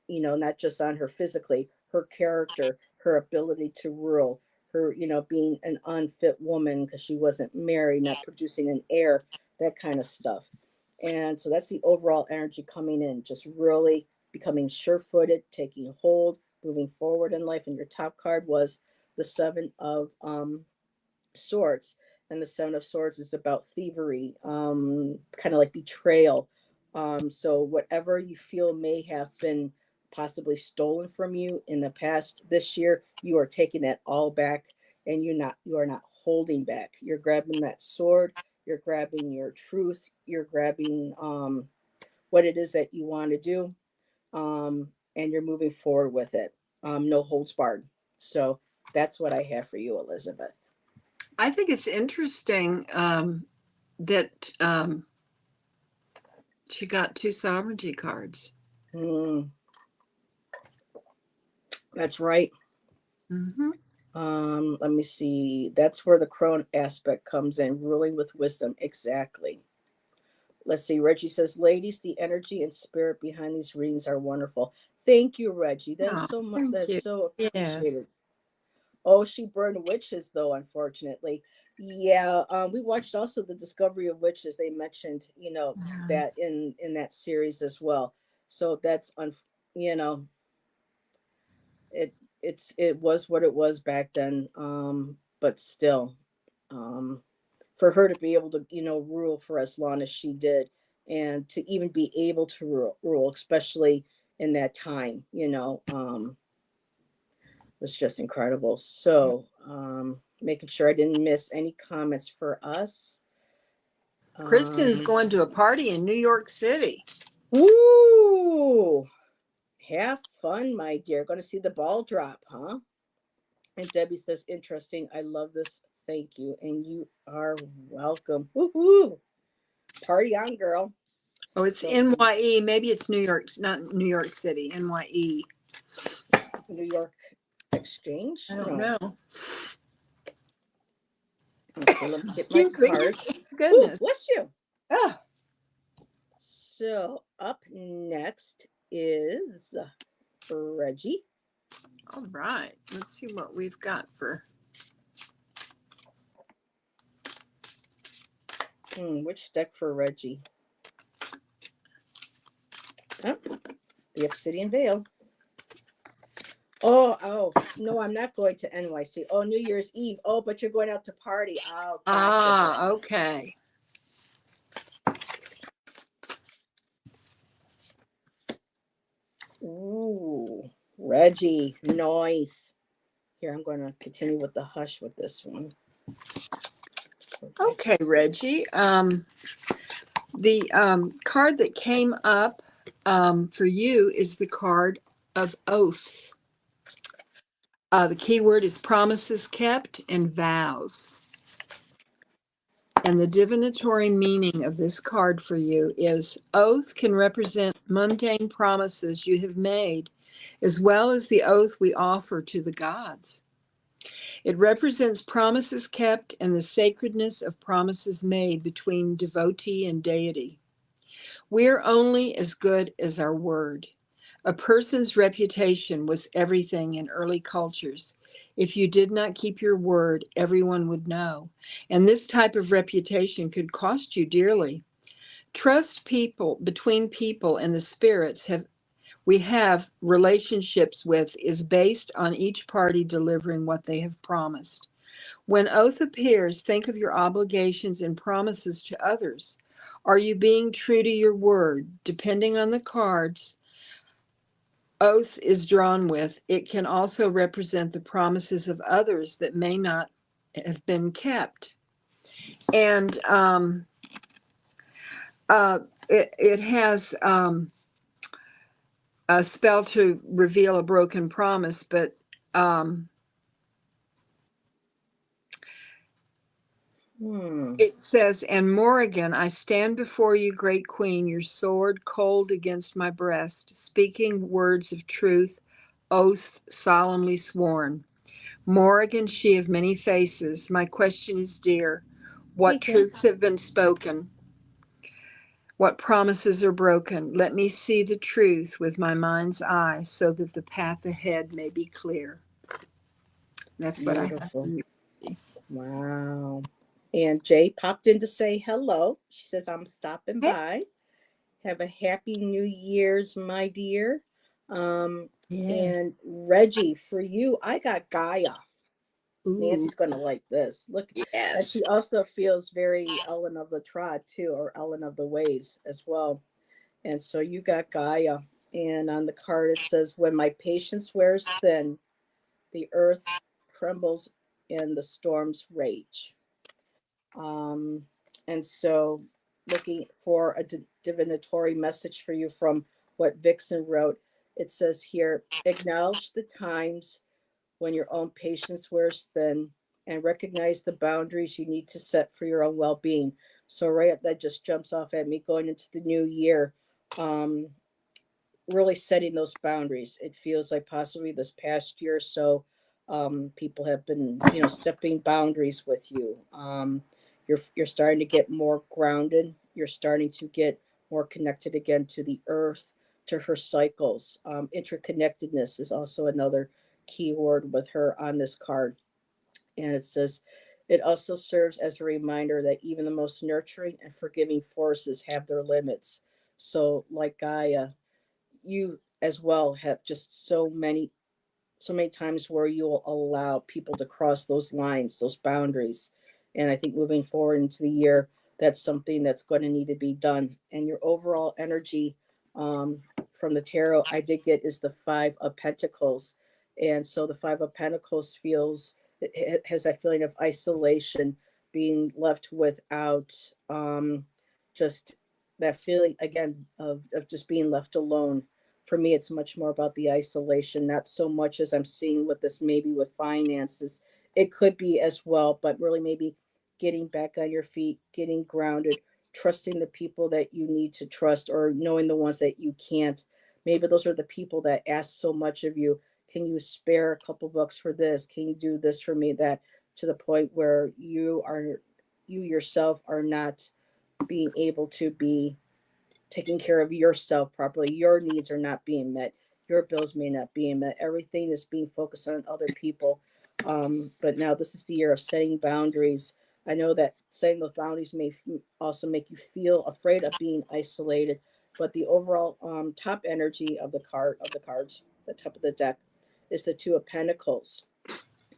not just on her physically, her character, her ability to rule, her, being an unfit woman because she wasn't married, not producing an heir, that kind of stuff. And so that's the overall energy coming in, just really becoming sure-footed, taking hold, moving forward in life. And your top card was the Seven of Swords. And the Seven of Swords is about thievery, kind of like betrayal. So whatever you feel may have been possibly stolen from you in the past, this year, you are taking that all back, and you are not holding back. You're grabbing that sword, you're grabbing your truth, you're grabbing what it is that you want to do, and you're moving forward with it. No holds barred. So that's what I have for you, Elizabeth. I think it's interesting that she got 2 sovereignty cards. That's right. Mm-hmm. Let me see. That's where the crone aspect comes in, ruling with wisdom. Exactly. Let's see. Reggie says, ladies, the energy and spirit behind these readings are wonderful. Thank you, Reggie. That's so much. That's so appreciated. Yes. Oh, she burned witches, though, unfortunately. Yeah. We watched also the Discovery of Witches. They mentioned, that in that series as well. So that's it was what it was back then. But still, for her to be able to, rule for as long as she did, and to even be able to rule, especially in that time, was just incredible. So, making sure I didn't miss any comments for us. Kristen's going to a party in New York City. Woo! Have fun, my dear. Going to see the ball drop, huh? And Debbie says, interesting. I love this. Thank you. And you are welcome. Woohoo! Party on, girl. Oh, it's NYE. Maybe it's New York, not New York City. NYE. New York Exchange? I don't know. Okay, let me get my cards. Goodness. Ooh, bless you. Oh. So up next is Reggie. All right. Let's see what we've got for. Which deck for Reggie? Oh, the Obsidian Veil. Oh, no, I'm not going to NYC. Oh, New Year's Eve. Oh, but you're going out to party. Oh, gotcha. Okay. Ooh, Reggie, nice. Here, I'm going to continue with the hush with this one. Okay, Reggie. The card that came up for you is the card of oaths. The key word is promises kept and vows. And the divinatory meaning of this card for you is oath can represent mundane promises you have made, as well as the oath we offer to the gods. It represents promises kept and the sacredness of promises made between devotee and deity. We're only as good as our word. A person's reputation was everything in early cultures. If you did not keep your word, everyone would know. And this type of reputation could cost you dearly. Trust between people and the spirits we have relationships with is based on each party delivering what they have promised. When oath appears, think of your obligations and promises to others. Are you being true to your word? Depending on the cards oath is drawn with, it can also represent the promises of others that may not have been kept. And it has a spell to reveal a broken promise, but it says, and Morrigan, I stand before you, great queen, your sword cold against my breast, speaking words of truth, oaths solemnly sworn. Morrigan, she of many faces, my question is dear. What truths have been spoken? What promises are broken? Let me see the truth with my mind's eye so that the path ahead may be clear. That's what Beautiful. I have. Wow. And Jay popped in to say hello. She says, I'm stopping by. Have a happy New Year's, my dear. And Reggie, for you, I got Gaia. Ooh. Nancy's going to like this. Look, and she also feels very Ellen of the tribe, too, or Ellen of the ways as well. And so you got Gaia. And on the card, it says, when my patience wears thin, the earth trembles and the storms rage. And so looking for a divinatory message for you from what Vixen wrote, it says here, acknowledge the times when your own patience wears thin and recognize the boundaries you need to set for your own well-being. So right, that just jumps off at me going into the new year. Really setting those boundaries. It feels like possibly this past year or so, people have been, stepping boundaries with you. You're starting to get more grounded. You're starting to get more connected again to the earth, to her cycles. Interconnectedness is also another key word with her on this card. And it says, it also serves as a reminder that even the most nurturing and forgiving forces have their limits. So, like Gaia, you as well have just so many times where you'll allow people to cross those lines, those boundaries. And I think moving forward into the year, that's something that's going to need to be done. And your overall energy, from the tarot I did get, is the Five of Pentacles. And so the Five of Pentacles it has that feeling of isolation, being left without, just that feeling again of just being left alone. For me, it's much more about the isolation, not so much as I'm seeing with this, maybe with finances. It could be as well, but really maybe getting back on your feet, getting grounded, trusting the people that you need to trust, or knowing the ones that you can't. Maybe those are the people that ask so much of you. Can you spare a couple bucks for this? Can you do this for me? That, to the point where you yourself are not being able to be taking care of yourself properly. Your needs are not being met. Your bills may not be met. Everything is being focused on other people. But now this is the year of setting boundaries. I know that setting those boundaries may also make you feel afraid of being isolated, but the overall, top energy of the cards, the top of the deck, is the Two of Pentacles.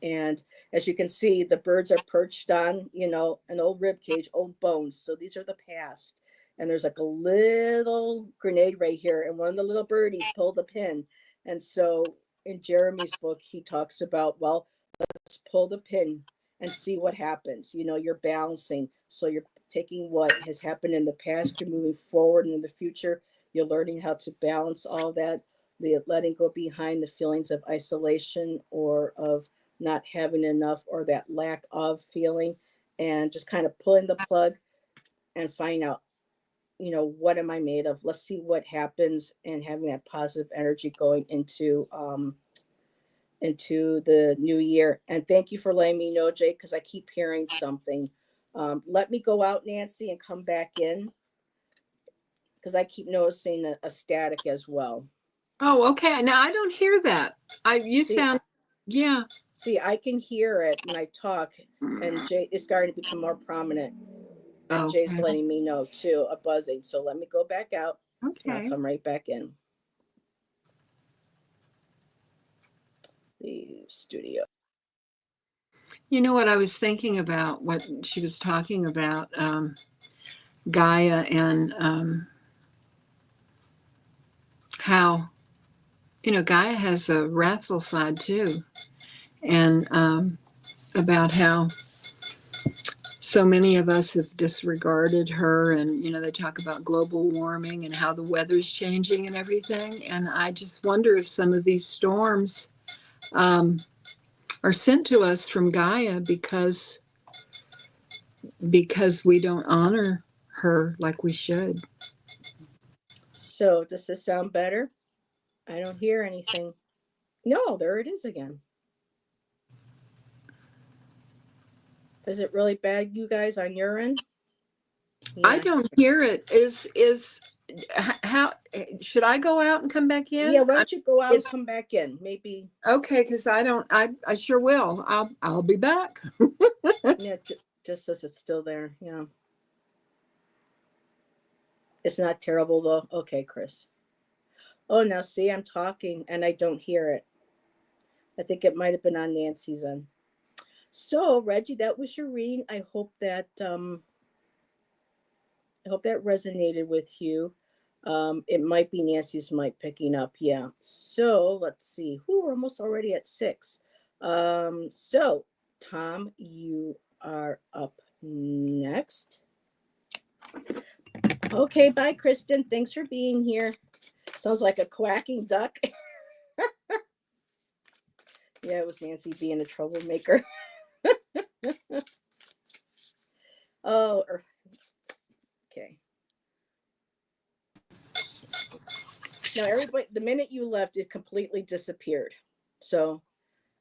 And as you can see, the birds are perched on, an old rib cage, old bones. So these are the past. And there's like a little grenade right here. And one of the little birdies pulled the pin. And so in Jeremy's book, he talks about, well, let's pull the pin and see what happens. You're balancing. So you're taking what has happened in the past, you're moving forward, and in the future, you're learning how to balance all that, letting go behind the feelings of isolation or of not having enough, or that lack of feeling, and just kind of pulling the plug and find out, what am I made of? Let's see what happens, and having that positive energy going into the new year. And thank you for letting me know, Jay, because I keep hearing something. Let me go out, Nancy, and come back in, because I keep noticing a static as well. Oh, okay. Now I don't hear that. You sound Yeah. See, I can hear it when I talk, and Jay is starting to become more prominent. And Jay's Okay. letting me know too, a buzzing. So let me go back out, and I'll Okay. come right back in. The studio. You know what I was thinking about, what she was talking about, Gaia, and how, Gaia has a wrathful side too. And about how so many of us have disregarded her, and they talk about global warming and how the weather's changing and everything. And I just wonder if some of these storms are sent to us from Gaia because we don't honor her like we should. So does this sound better? I don't hear anything. No, there it is again. Is it really bad, you guys, on your end? Yeah. I don't hear it. How should I go out and come back in? Yeah, why don't you go out and come back in? Maybe. Okay, because I sure will. I'll be back. Yeah, just as it's still there. Yeah. It's not terrible though. Okay, Chris. Oh, now see, I'm talking and I don't hear it. I think it might have been on Nancy's end. So, Reggie, that was your reading. I hope that resonated with you. It might be Nancy's mic picking up. Yeah. So let's see. We're almost already at 6. So Tom, you are up next. Okay, bye, Kristen. Thanks for being here. Sounds like a quacking duck. Yeah, it was Nancy being a troublemaker. Oh, okay. Now, everybody, the minute you left, it completely disappeared. So,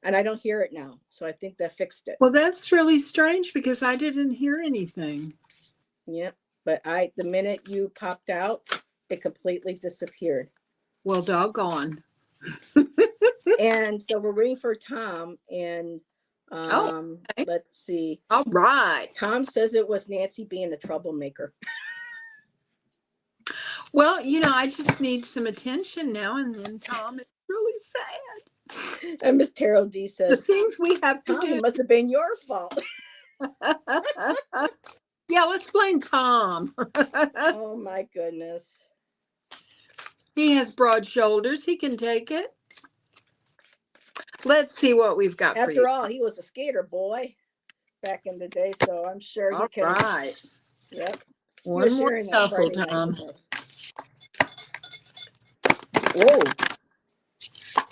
and I don't hear it now. So I think that fixed it. Well, that's really strange because I didn't hear anything. Yeah, but the minute you popped out, it completely disappeared. Well, doggone. And so we're waiting for Tom, and Okay. let's see. All right. Tom says it was Nancy being a troublemaker. Well, I just need some attention now and then, Tom. It's really sad. And Miss Terrell D says, the things we have to Tom, do. it must have been your fault. Yeah, let's blame Tom. Oh my goodness. He has broad shoulders. He can take it. Let's see what we've got for you. After all, he was a skater boy back in the day, so I'm sure he can. All right. Yep. One more shuffle, Tom. Whoa.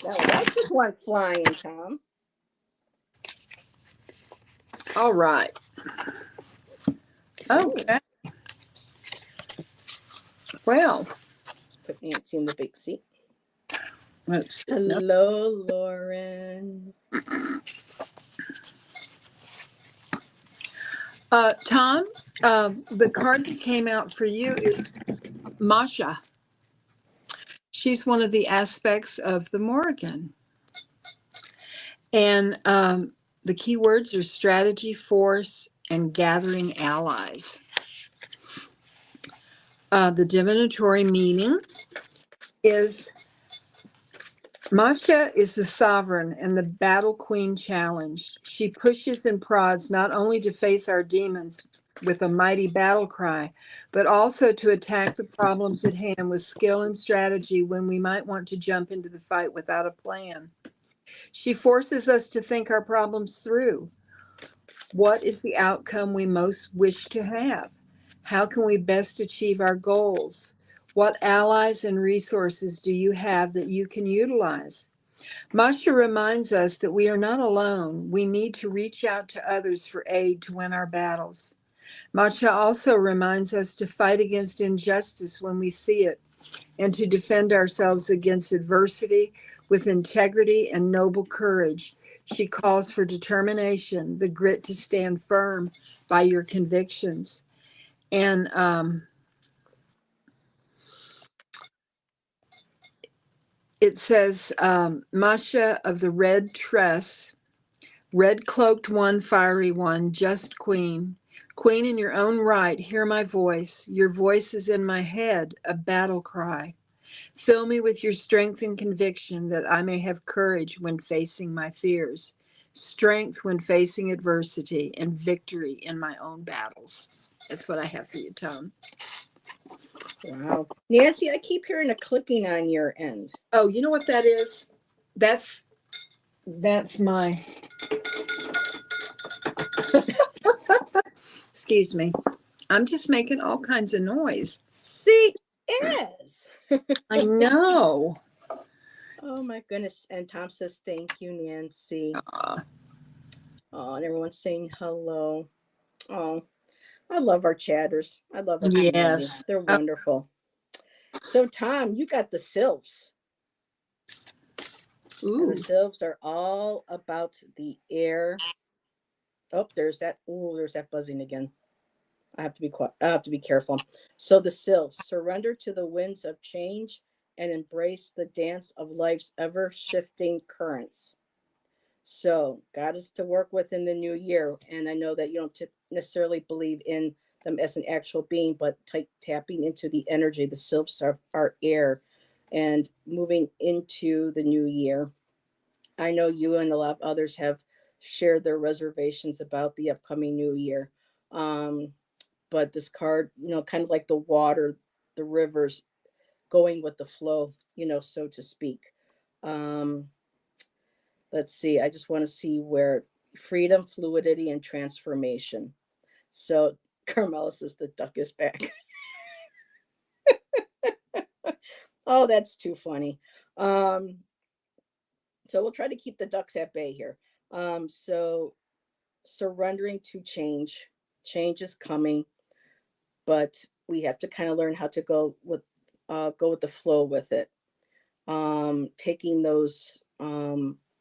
Now that just went flying, Tom. All right. Okay. Well. Put Nancy in the big seat. Let's see. Hello, Lauren. Tom, the card that came out for you is Masha. She's one of the aspects of the Morrigan. And the key words are strategy, force, and gathering allies. The divinatory meaning is Masha is the sovereign and the battle queen challenged. She pushes and prods not only to face our demons with a mighty battle cry, but also to attack the problems at hand with skill and strategy when we might want to jump into the fight without a plan. She forces us to think our problems through. What is the outcome we most wish to have? How can we best achieve our goals? What allies and resources do you have that you can utilize? Masha reminds us that we are not alone. We need to reach out to others for aid to win our battles. Masha also reminds us to fight against injustice when we see it and to defend ourselves against adversity with integrity and noble courage. She calls for determination, the grit to stand firm by your convictions. And it says, Masha of the red tress, red cloaked one, fiery one, just queen. Queen in your own right, hear my voice. Your voice is in my head, a battle cry. Fill me with your strength and conviction that I may have courage when facing my fears, strength when facing adversity, and victory in my own battles. That's what I have for you, Tom. Wow. Nancy, I keep hearing a clicking on your end. Oh, you know what that is? That's my excuse me. I'm just making all kinds of noise. See, is. I know. Oh my goodness. And Tom says, thank you, Nancy. Oh, and everyone's saying hello. Oh, I love our chatters. I love our community. Yes. They're wonderful. So, Tom, you got the sylphs. Ooh. And the sylphs are all about the air. Oh, there's that. Oh, there's that buzzing again. I have to be quiet. I have to be careful. So the sylphs surrender to the winds of change and embrace the dance of life's ever-shifting currents. So God is to work with in the new year, and I know that you don't necessarily believe in them as an actual being, but tapping into the energy. The sylphs are air, and moving into the new year. I know you and a lot of others have shared their reservations about the upcoming new year. Um, but this card, kind of like the water, the rivers, going with the flow, so to speak. Um, let's see. I just want to see where freedom, fluidity, and transformation. So Carmela says the duck is back. Oh, that's too funny. So we'll try to keep the ducks at bay here. So surrendering to change. Change is coming, but we have to kind of learn how to go with the flow with it. Taking those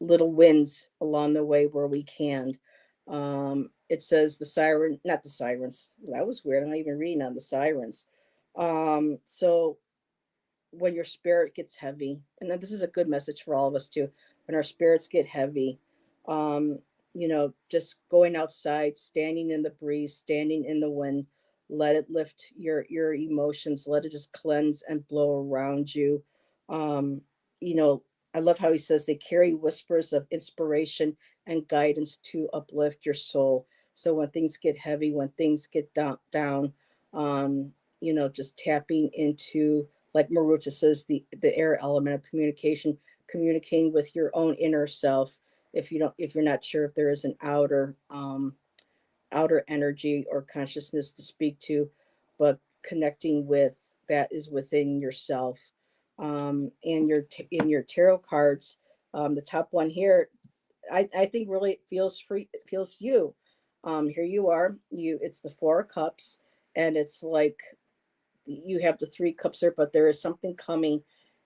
little wins along the way where we can. It says the siren, not the sirens. That was weird. I'm not even reading on the sirens. So when your spirit gets heavy, and then this is a good message for all of us too, when our spirits get heavy, um, just going outside, standing in the breeze, standing in the wind, let it lift your emotions, let it just cleanse and blow around you. Um, you know, I love how he says they carry whispers of inspiration and guidance to uplift your soul. So when things get heavy, when things get down, just tapping into, like Maruta says, the air element of communication, communicating with your own inner self. If you're not sure if there is an outer energy or consciousness to speak to, but connecting with that is within yourself. And in your tarot cards, the top one here, I think really it feels free. It feels you. Here you are. It's the Four of Cups, and it's like you have the three cups there, but there is something coming,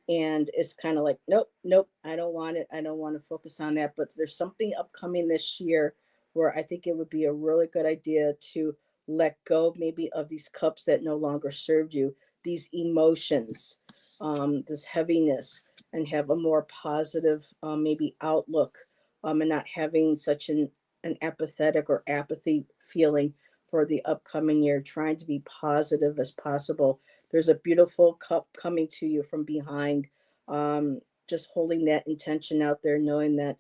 and it's kind of like, nope, nope, I don't want it. I don't want to focus on that. But there's something upcoming this year where I think it would be a really good idea to let go maybe of these cups that no longer served you, these emotions, this heaviness, and have a more positive maybe outlook, and not having such an apathetic or apathy feeling for the upcoming year, trying to be positive as possible. There's a beautiful cup coming to you from behind. Just holding that intention out there, knowing that,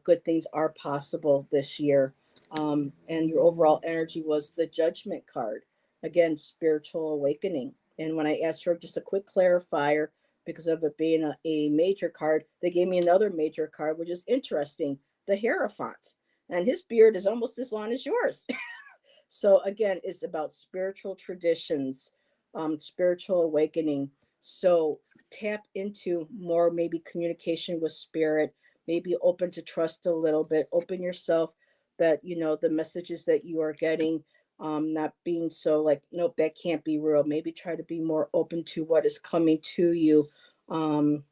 good things are possible this year. And your overall energy was the Judgment card. Again, spiritual awakening. And when I asked for just a quick clarifier, because of it being a major card, they gave me another major card, which is interesting, the Hierophant. And his beard is almost as long as yours. So again, it's about spiritual traditions, spiritual awakening. So tap into more maybe communication with spirit, maybe open to trust a little bit, open yourself that, the messages that you are getting, not being so like, nope, that can't be real. Maybe try to be more open to what is coming to you, and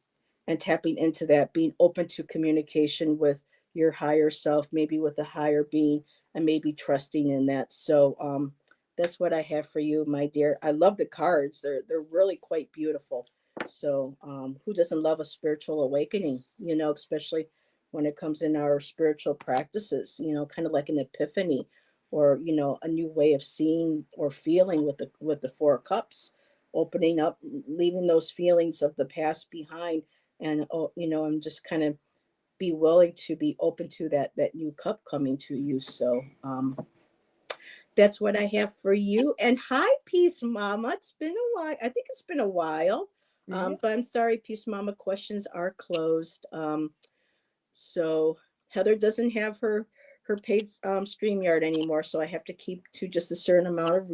tapping into that, being open to communication with your higher self, maybe with a higher being, and maybe trusting in that. So that's what I have for you, my dear. I love the cards. They're really quite beautiful. So who doesn't love a spiritual awakening, especially when it comes in our spiritual practices, kind of like an epiphany, or, a new way of seeing or feeling with the Four Cups, opening up, leaving those feelings of the past behind, and, and just kind of be willing to be open to that new cup coming to you. So that's what I have for you. And hi, Peace Mama. It's been a while. I think it's been a while. But I'm sorry, Peace Mama, questions are closed. So Heather doesn't have her paid StreamYard anymore, so I have to keep to just a certain amount of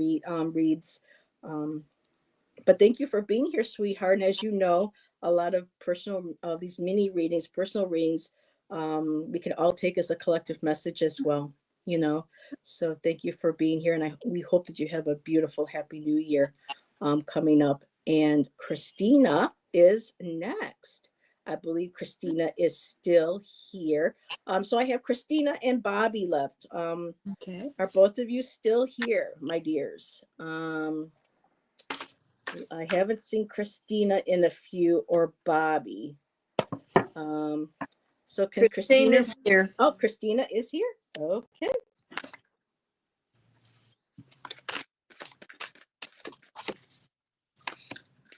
reads. But thank you for being here, sweetheart. And as you know, a lot of personal these mini readings, personal readings, we can all take as a collective message as well. So thank you for being here, and we hope that you have a beautiful, happy New Year coming up. And Christina is next. I believe Christina is still here. So I have Christina and Bobby left. Okay. Are both of you still here, my dears? I haven't seen Christina in a few, or Bobby. So can Christina? Here. Oh, Christina is here. Okay.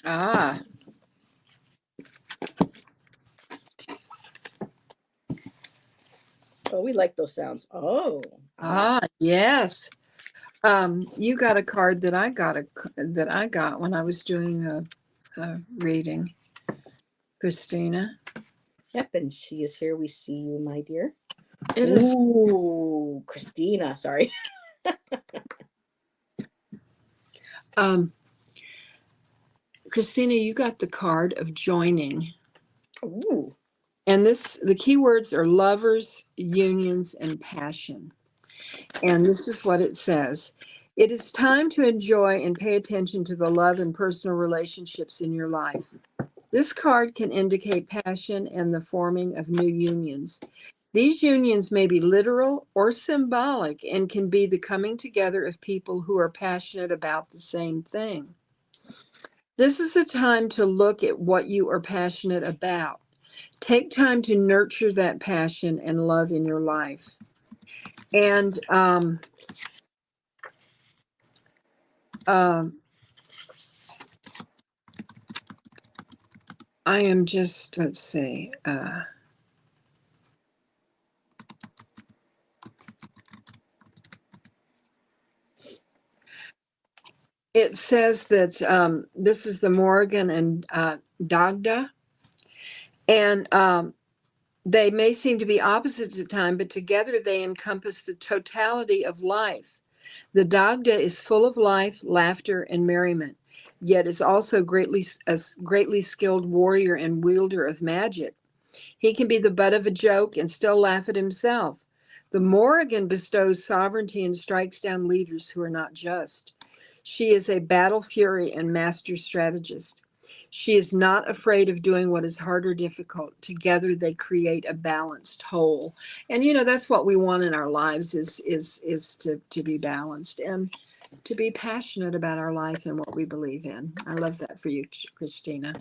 Ah. Oh, we like those sounds. Oh. Yes. You got a card that I got when I was doing a reading, Christina. Yep, and she is here. We see you, my dear. It is. Ooh, Christina. Sorry. Christina, you got the card of joining. Ooh. And the key words are lovers, unions, and passion. And this is what it says. It is time to enjoy and pay attention to the love and personal relationships in your life. This card can indicate passion and the forming of new unions. These unions may be literal or symbolic and can be the coming together of people who are passionate about the same thing. This is a time to look at what you are passionate about. Take time to nurture that passion and love in your life. And I am just, let's see. It says that this is the Morrigan and Dagda. And they may seem to be opposites at times, but together they encompass the totality of life. The Dagda is full of life, laughter, and merriment, yet is also a greatly skilled warrior and wielder of magic. He can be the butt of a joke and still laugh at himself. The Morrigan bestows sovereignty and strikes down leaders who are not just. She is a battle fury and master strategist. She is not afraid of doing what is hard or difficult. Together they create a balanced whole. And that's what we want in our lives is to be balanced and to be passionate about our life and what we believe in. I love that for you, Christina.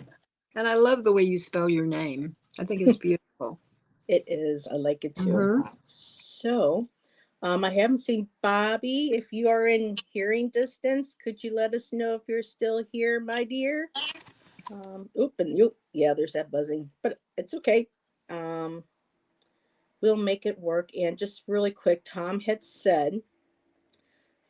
And I love the way you spell your name. I think it's beautiful. It is. I like it too. Mm-hmm. So, I haven't seen Bobby. If you are in hearing distance, could you let us know if you're still here, my dear? Yeah, there's that buzzing, but it's okay. We'll make it work. And just really quick, Tom had said,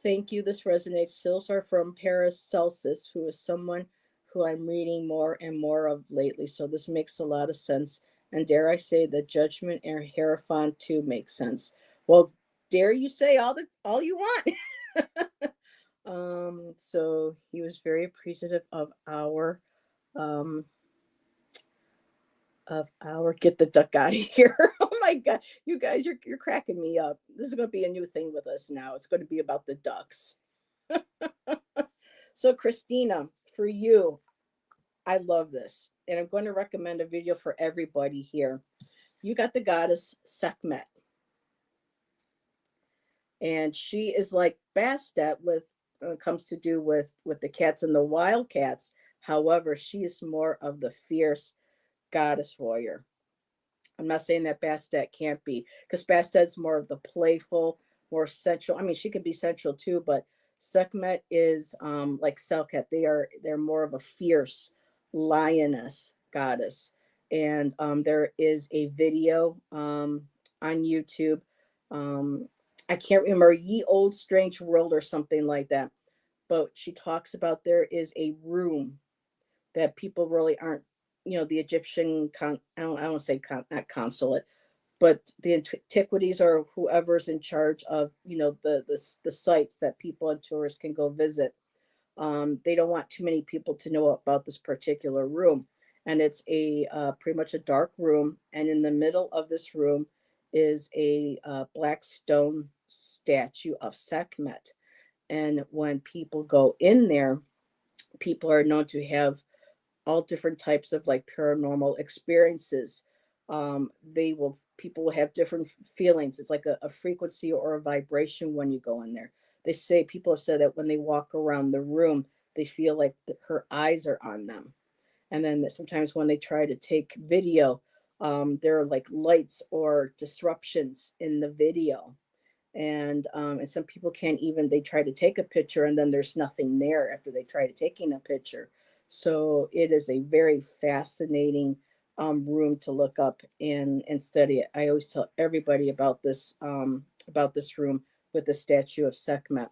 thank you. This resonates. Those are from Paracelsus, who is someone who I'm reading more and more of lately. So this makes a lot of sense. And dare I say, the Judgment and Hierophant too makes sense. Well, dare you say all you want. So he was very appreciative of our get the duck out of here. Oh my god, you guys, you're cracking me up. This is going to be a new thing with us now. It's going to be about the ducks. So Christina, for you, I love this, and I'm going to recommend a video for everybody here. You got the goddess Sekhmet, and she is like Bastet with when it comes to do with the cats and the wild cats, However, she is more of the fierce goddess warrior. I'm not saying that Bastet can't be, because Bastet's more of the playful, more central. I mean, she could be central too, but Sekhmet is like Selket. They're more of a fierce lioness goddess. And there is a video on YouTube. Um, I can't remember, Ye Old Strange World or something like that. But she talks about there is a room that people really aren't, the Egyptian, I don't want to say not consulate, but the antiquities or whoever's in charge of, the sites that people and tourists can go visit. They don't want too many people to know about this particular room. And it's a pretty much a dark room. And in the middle of this room is a black stone statue of Sekhmet. And when people go in there, people are known to have all different types of like paranormal experiences. People will have different feelings. It's like a frequency or a vibration when you go in there. People have said that when they walk around the room, they feel like her eyes are on them. And then sometimes when they try to take video, there are like lights or disruptions in the video. And some people can't even, they try to take a picture and then there's nothing there after they try to taking a picture. So it is a very fascinating room to look up and study it. I always tell everybody about this room with the statue of Sekhmet.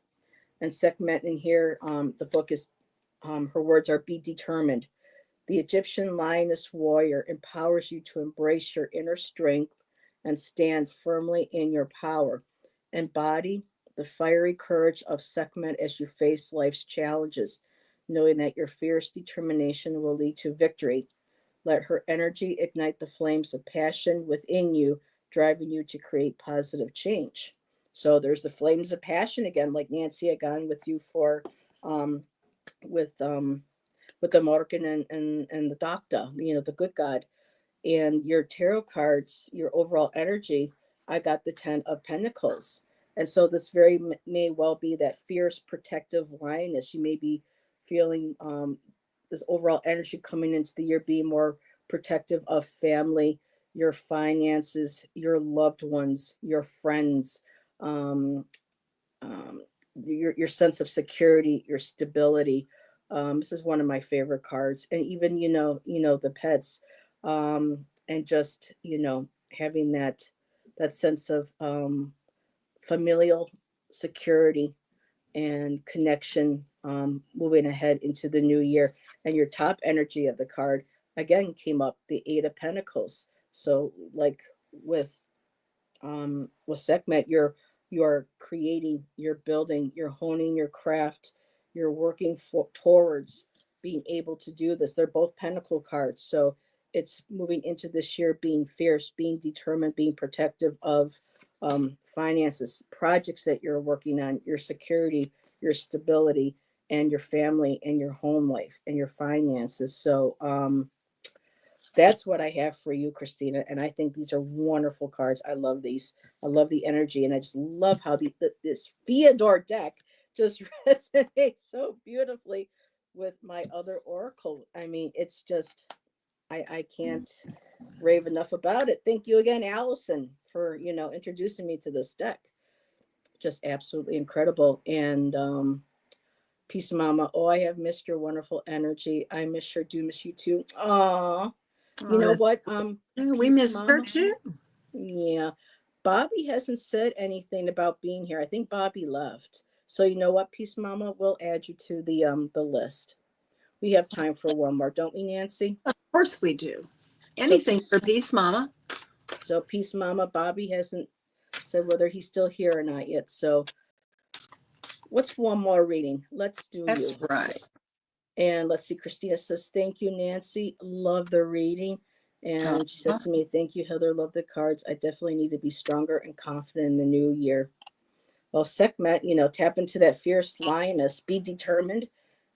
And Sekhmet in here, the book is, her words are, be determined. The Egyptian lioness warrior empowers you to embrace your inner strength and stand firmly in your power. Embody the fiery courage of Sekhmet as you face life's challenges, knowing that your fierce determination will lead to victory. Let her energy ignite the flames of passion within you, driving you to create positive change. So there's the flames of passion again, like Nancy had gone with you for um, with the Morrigan and the Doctor, the good God. And your tarot cards, your overall energy, I got the 10 of Pentacles. And so this very may well be that fierce protective lioness. You may be feeling this overall energy coming into the year, being more protective of family, your finances, your loved ones, your friends, um, um, your sense of security, your stability. This is one of my favorite cards, and even the pets, and just having that sense of familial security and connection, moving ahead into the new year. And your top energy of the card again came up, the Eight of Pentacles. So like with with Sekhmet, you're creating, you're building, you're honing your craft, you're working towards being able to do this. They're both pentacle cards, so it's moving into this year being fierce, being determined, being protective of finances, projects that you're working on, your security, your stability, and your family and your home life and your finances. So that's what I have for you, Christina. And I think these are wonderful cards. I love these. I love the energy. And I just love how this Fyodor deck just resonates so beautifully with my other Oracle. I mean, it's just, I can't rave enough about it. Thank you again, Allison, for, introducing me to this deck. Just absolutely incredible. And Peace, Mama. Oh, I have missed your wonderful energy. I miss her. Do miss you too. Aw. You know what? We missed her too. Yeah. Bobby hasn't said anything about being here. I think Bobby left. So you know what, Peace Mama, we'll add you to the list. We have time for one more, don't we, Nancy? Of course we do. Anything for Peace Mama. So Peace Mama, Bobby hasn't said whether he's still here or not yet. So what's one more reading? Let's do That's you. right. And let's see, Christina says, thank you, Nancy. Love the reading. And she said to me, thank you, Heather. Love the cards. I definitely need to be stronger and confident in the new year. Well, Sekhmet, tap into that fierce lioness. Be determined.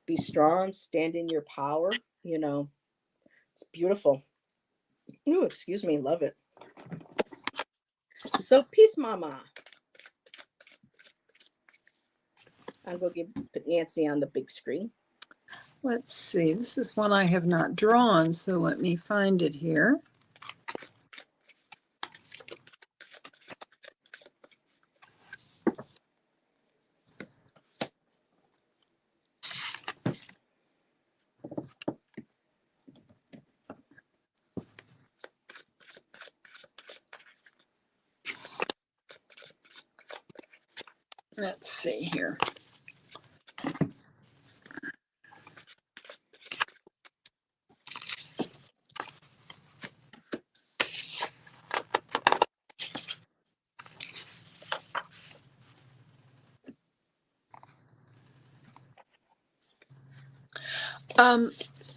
Be strong. Stand in your power. It's beautiful. Ooh, excuse me. Love it. So, Peace Mama. I'm going to put Nancy on the big screen. Let's see. This is one I have not drawn, so let me find it here. Let's see here.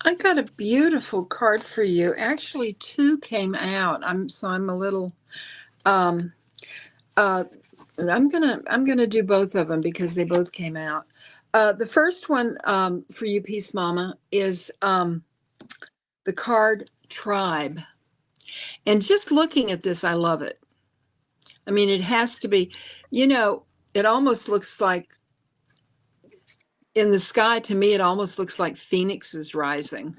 I got a beautiful card for you. Actually, two came out. I'm a little I'm gonna do both of them because they both came out. The first one for you, Peace Mama, is the card Tribe. And just looking at this, I love it. I mean, it has to be, it almost looks like in the sky, to me, it almost looks like Phoenix is rising.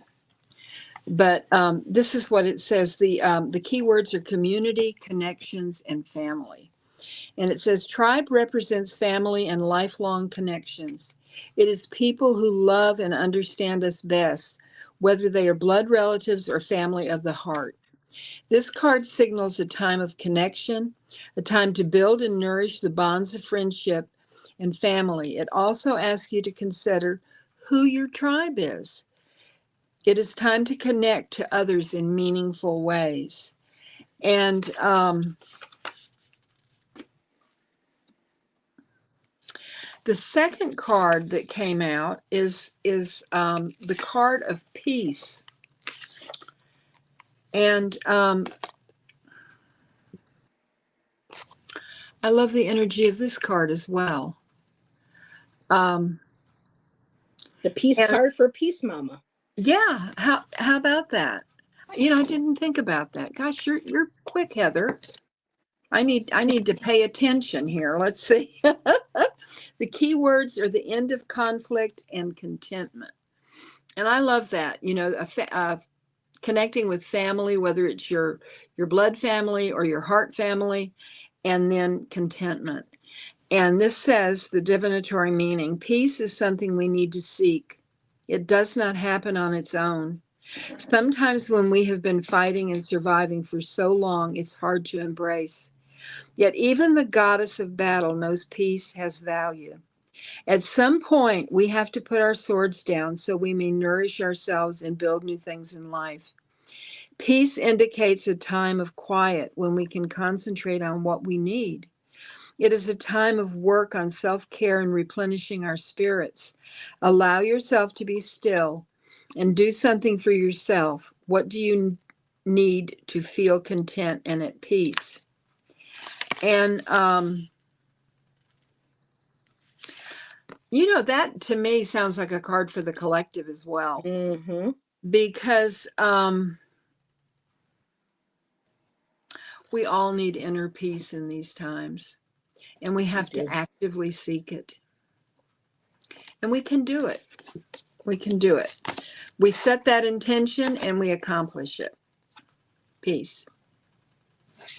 But this is what it says. The keywords are community, connections, and family. And it says tribe represents family and lifelong connections. It is people who love and understand us best, whether they are blood relatives or family of the heart. This card signals a time of connection, a time to build and nourish the bonds of friendship and family. It also asks you to consider who your tribe is. It is time to connect to others in meaningful ways. And the second card that came out is the card of peace. And I love the energy of this card as well. The peace card for Peace Mama. Yeah, how about that? I didn't think about that. Gosh, you're quick, Heather. I need to pay attention here. Let's see. The key words are the end of conflict and contentment. And I love that, connecting with family, whether it's your blood family or your heart family, and then contentment. And this says the divinatory meaning. Peace is something we need to seek. It does not happen on its own. Sometimes when we have been fighting and surviving for so long, it's hard to embrace. Yet even the goddess of battle knows peace has value. At some point, we have to put our swords down so we may nourish ourselves and build new things in life. Peace indicates a time of quiet when we can concentrate on what we need. It is a time of work on self-care and replenishing our spirits. Allow yourself to be still and do something for yourself. What do you need to feel content and at peace? And that to me sounds like a card for the collective as well. Mm-hmm. Because we all need inner peace in these times, and we have to actively seek it. And we can do it. We can do it. We set that intention and we accomplish it. Peace.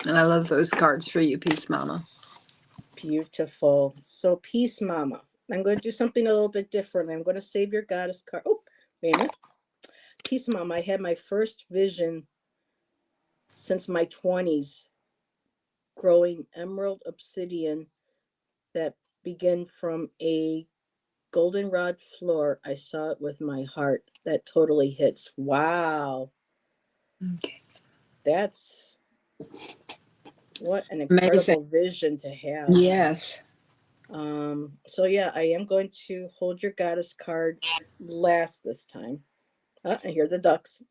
And I love those cards for you, Peace Mama. Beautiful. So Peace Mama. I'm going to do something a little bit different. I'm going to save your goddess card. Oh, wait a minute. Peace Mama. I had my first vision since my 20s, growing emerald obsidian that began from a goldenrod floor. I saw it with my heart. That totally hits. Wow. Okay. That's what an incredible vision to have. Yes. So yeah, I am going to hold your goddess card last this time. I hear the ducks.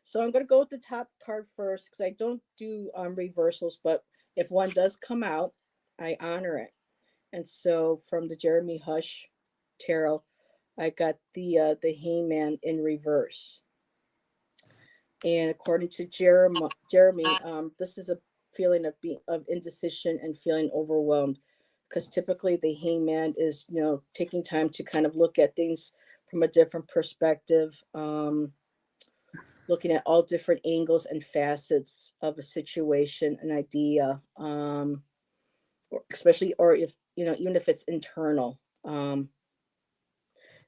So I'm going to go with the top card first because I don't do reversals, but if one does come out, I honor it. And so from the Jeremy Hush tarot, I got the Hangman in reverse. And according to Jeremy, this is a feeling of indecision and feeling overwhelmed, because typically the Hangman is taking time to kind of look at things from a different perspective, looking at all different angles and facets of a situation, an idea, especially, or if, even if it's internal. And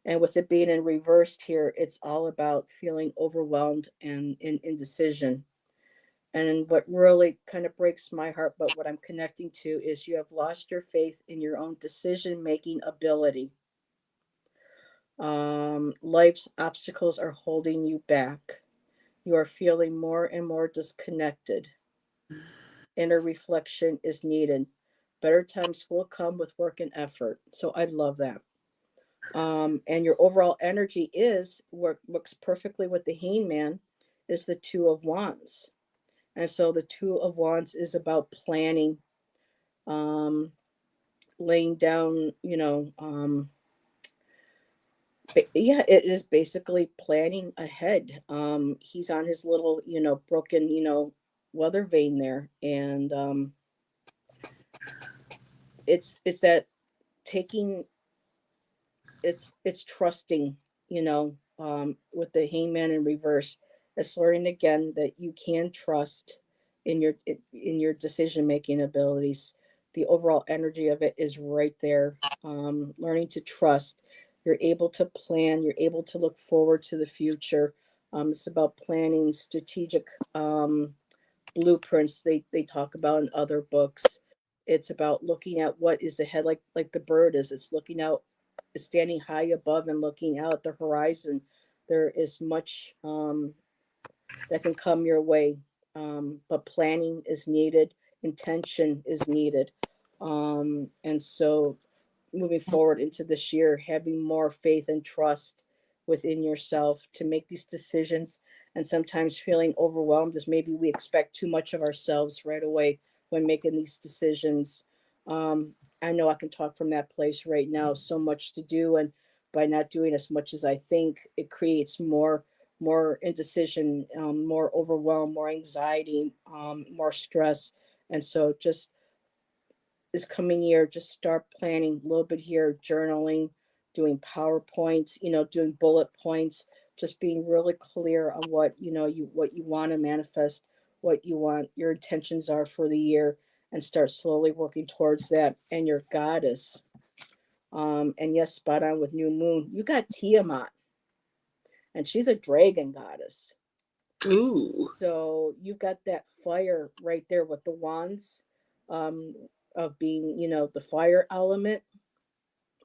with it being in reversed here, it's all about feeling overwhelmed and in indecision. And what really kind of breaks my heart, but what I'm connecting to, is you have lost your faith in your own decision making ability. Life's obstacles are holding you back. You are feeling more and more disconnected. Inner reflection is needed. Better times will come with work and effort. So I love that. And your overall energy works perfectly with the hangman, is the Two of Wands. And so the Two of Wands is about planning, laying down, yeah, it is basically planning ahead. He's on his little, broken, weather vane there. And it's that taking, it's trusting, with the hangman in reverse. It's learning again that you can trust in your decision making abilities. The overall energy of it is right there. Learning to trust. You're able to plan. You're able to look forward to the future. It's about planning, strategic blueprints they talk about in other books. It's about looking at what is ahead, like the bird is. It's looking out, it's standing high above and looking out the horizon. There is much that can come your way, but planning is needed, intention is needed. And so moving forward into this year, having more faith and trust within yourself to make these decisions, and sometimes feeling overwhelmed as maybe we expect too much of ourselves right away when making these decisions. Um, I know I can talk from that place right now. So much to do, and by not doing as much as I think, it creates more indecision, more overwhelm, more anxiety, more stress. And so just this coming year, just start planning a little bit here, journaling, doing PowerPoints, doing bullet points, just being really clear on what you want to manifest, what you want your intentions are for the year, and start slowly working towards that. And your goddess, and yes, spot on with new moon, you got Tiamat, and she's a dragon goddess. Ooh. So you've got that fire right there with the wands, um, of being, the fire element.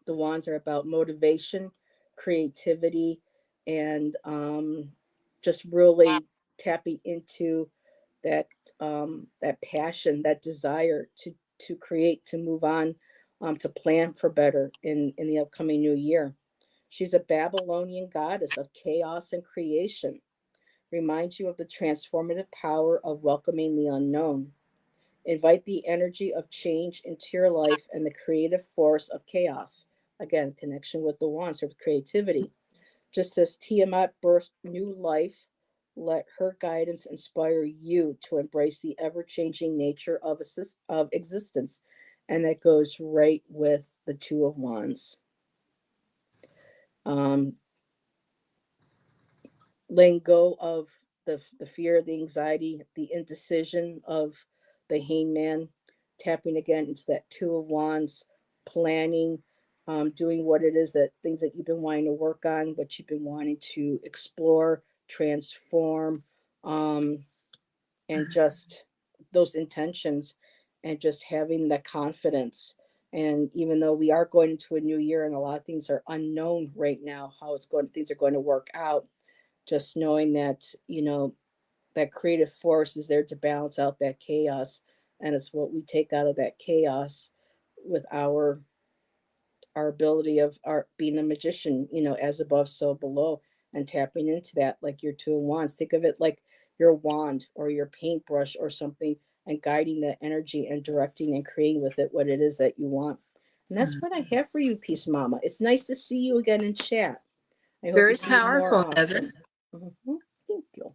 The wands are about motivation, creativity, and just really tapping into that that passion, that desire to create, to move on, to plan for better in the upcoming new year. She's a Babylonian goddess of chaos and creation. Reminds you of the transformative power of welcoming the unknown. Invite the energy of change into your life and the creative force of chaos. Again, connection with the wands, of creativity. Just as Tiamat birthed new life, let her guidance inspire you to embrace the ever changing nature of existence. And that goes right with the Two of Wands. Um, Letting go of the fear, the anxiety, the indecision of the hangman, tapping again into that Two of Wands, planning, doing what it is, that things that you've been wanting to work on, what you've been wanting to explore, transform, and just those intentions, and just having the confidence. And even though we are going into a new year and a lot of things are unknown right now, how things are going to work out, just knowing that, that creative force is there to balance out that chaos. And it's what we take out of that chaos with our ability of our being a magician, as above so below, and tapping into that, like your Two of Wands. Think of it like your wand or your paintbrush or something, and guiding that energy and directing and creating with it what it is that you want. And that's what I have for you, Peace Mama. It's nice to see you again in chat. I hope Very you see more powerful, often. Heather. Thank you.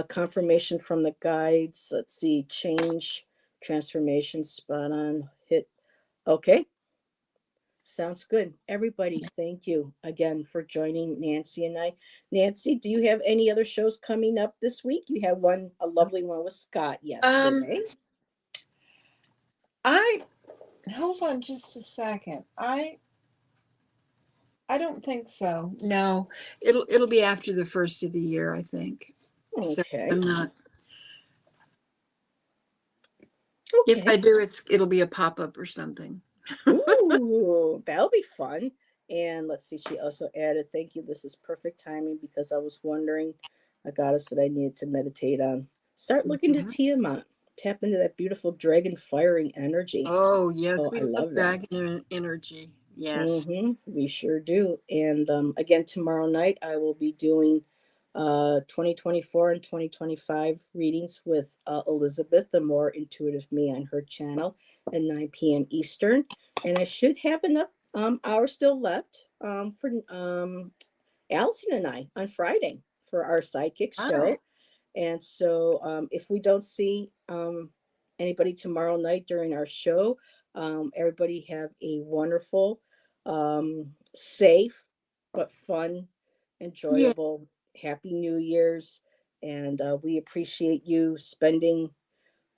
Confirmation from the guides. Let's see. Change, transformation, spot on. Hit. Okay. Sounds good. Everybody, thank you again for joining Nancy and I. Nancy, do you have any other shows coming up this week? You had a lovely one with Scott yesterday. I hold on just a second. I don't think so. No, it'll be after the first of the year, I think. Okay. So I'm not. Okay. If I do, it'll be a pop-up or something. Ooh, that'll be fun. And let's see, she also added, thank you. This is perfect timing because I was wondering a goddess that I needed to meditate on. Start looking to Tiamat. Tap into that beautiful dragon firing energy. Oh, yes. Oh, We I love that. dragon energy. Yes. We sure do. And again, tomorrow night, I will be doing 2024 and 2025 readings with Elizabeth, the More Intuitive Me, on her channel at 9 p.m. Eastern. And I should have enough hours still left for Allison and I on Friday for our Sidekick show. Right. And so if we don't see anybody tomorrow night during our show, everybody have a wonderful, safe, but fun, enjoyable, Happy New Year's. And we appreciate you spending.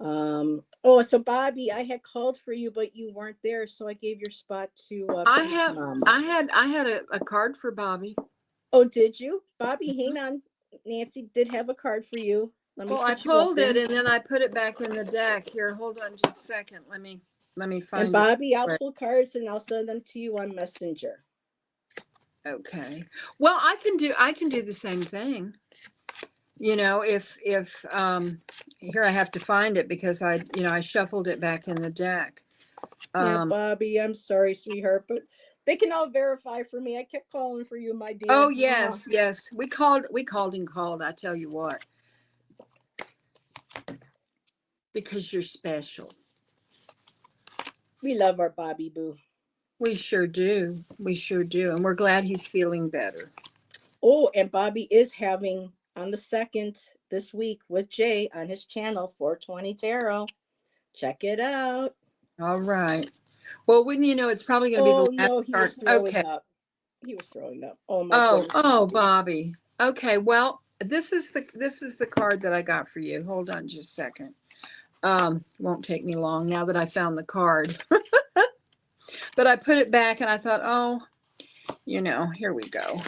So Bobby, I had called for you, but you weren't there. So I gave your spot to I had a card for Bobby. Oh, did you? Bobby, hang on. Nancy did have a card for you. I pulled it and then I put it back in the deck. Here, hold on just a second. Let me find it. And Bobby, I'll pull cards and I'll send them to you on Messenger. Okay. Well, I can do the same thing. You know, if here I have to find it because I shuffled it back in the deck. Yeah, Bobby, I'm sorry, sweetheart, but they can all verify for me. I kept calling for you, my dear. Oh, yes, yes. We called and called, I tell you what. Because you're special. We love our Bobby Boo. We sure do. We sure do. And we're glad he's feeling better. Oh, and Bobby is having on the 2nd this week with Jay on his channel, 420 Tarot. Check it out. All right. Well, wouldn't you know, it's probably going to be the last no, he was throwing up. He was throwing up. Oh my goodness. Oh, Bobby. Okay, well, this is the card that I got for you. Hold on just a second. Won't take me long now that I found the card. But I put it back and I thought, oh, here we go.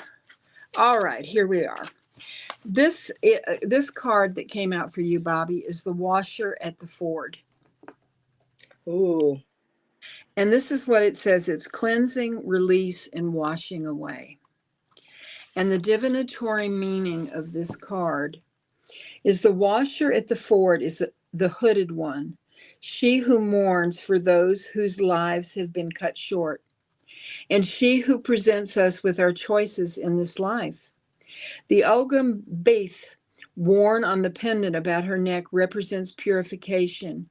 All right, here we are. This card that came out for you, Bobby, is the washer at the ford. Ooh. And this is what it says. It's cleansing, release, and washing away. And the divinatory meaning of this card is the washer at the ford is the hooded one, she who mourns for those whose lives have been cut short, and she who presents us with our choices in this life. The Ogam Baith worn on the pendant about her neck represents purification.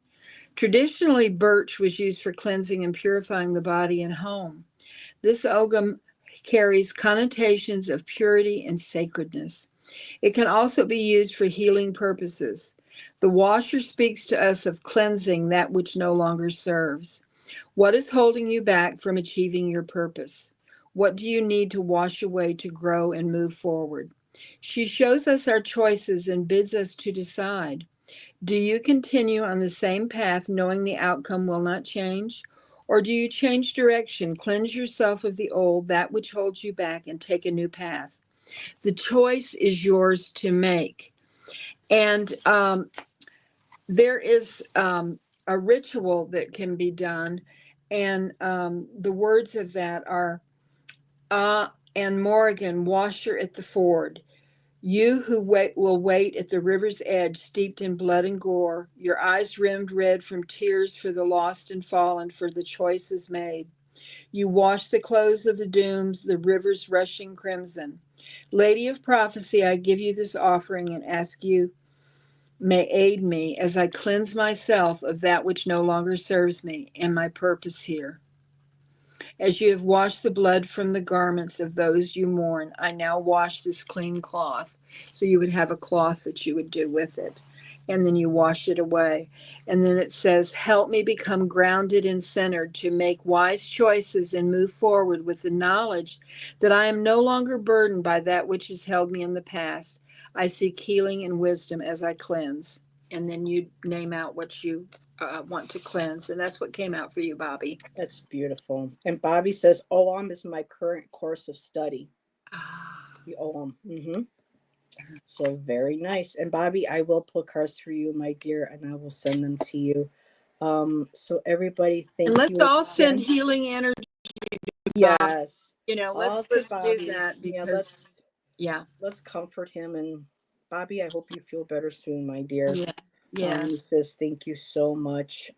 Traditionally, birch was used for cleansing and purifying the body and home. This Ogam carries connotations of purity and sacredness. It can also be used for healing purposes. The washer speaks to us of cleansing that which no longer serves. What is holding you back from achieving your purpose? What do you need to wash away to grow and move forward? She shows us our choices and bids us to decide. Do you continue on the same path knowing the outcome will not change? Or do you change direction, cleanse yourself of the old, that which holds you back, and take a new path? The choice is yours to make. And there is a ritual that can be done. And the words of that are, and Morrigan, washer at the ford. You who will wait at the river's edge, steeped in blood and gore, your eyes rimmed red from tears for the lost and fallen, for the choices made. You wash the clothes of the dooms, the river's rushing crimson. Lady of prophecy, I give you this offering and ask you may aid me as I cleanse myself of that which no longer serves me and my purpose here. As you have washed the blood from the garments of those you mourn, I now wash this clean cloth. So you would have a cloth that you would do with it. and then you wash it away. And then it says, help me become grounded and centered to make wise choices and move forward with the knowledge that I am no longer burdened by that which has held me in the past. I seek healing and wisdom as I cleanse. And then you name out what you want to cleanse. And that's what came out for you, Bobby. That's beautiful. And Bobby says, OM is my current course of study. The OM. Mm-hmm. So very nice. And Bobby, I will pull cards for you, my dear, and I will send them to you. So everybody, thank you. And let's all send healing energy. Yes. You know, let's Bobby. do that because let's comfort him. And Bobby, I hope you feel better soon, my dear. Yeah. He says thank you so much.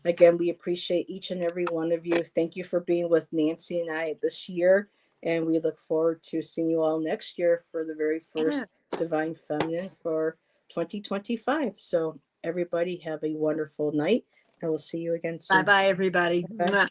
Again, we appreciate each and every one of you. Thank you for being with Nancy and I this year. And we look forward to seeing you all next year for the very first Divine Feminine for 2025. So everybody have a wonderful night. And we'll see you again soon. Bye-bye, everybody. Bye.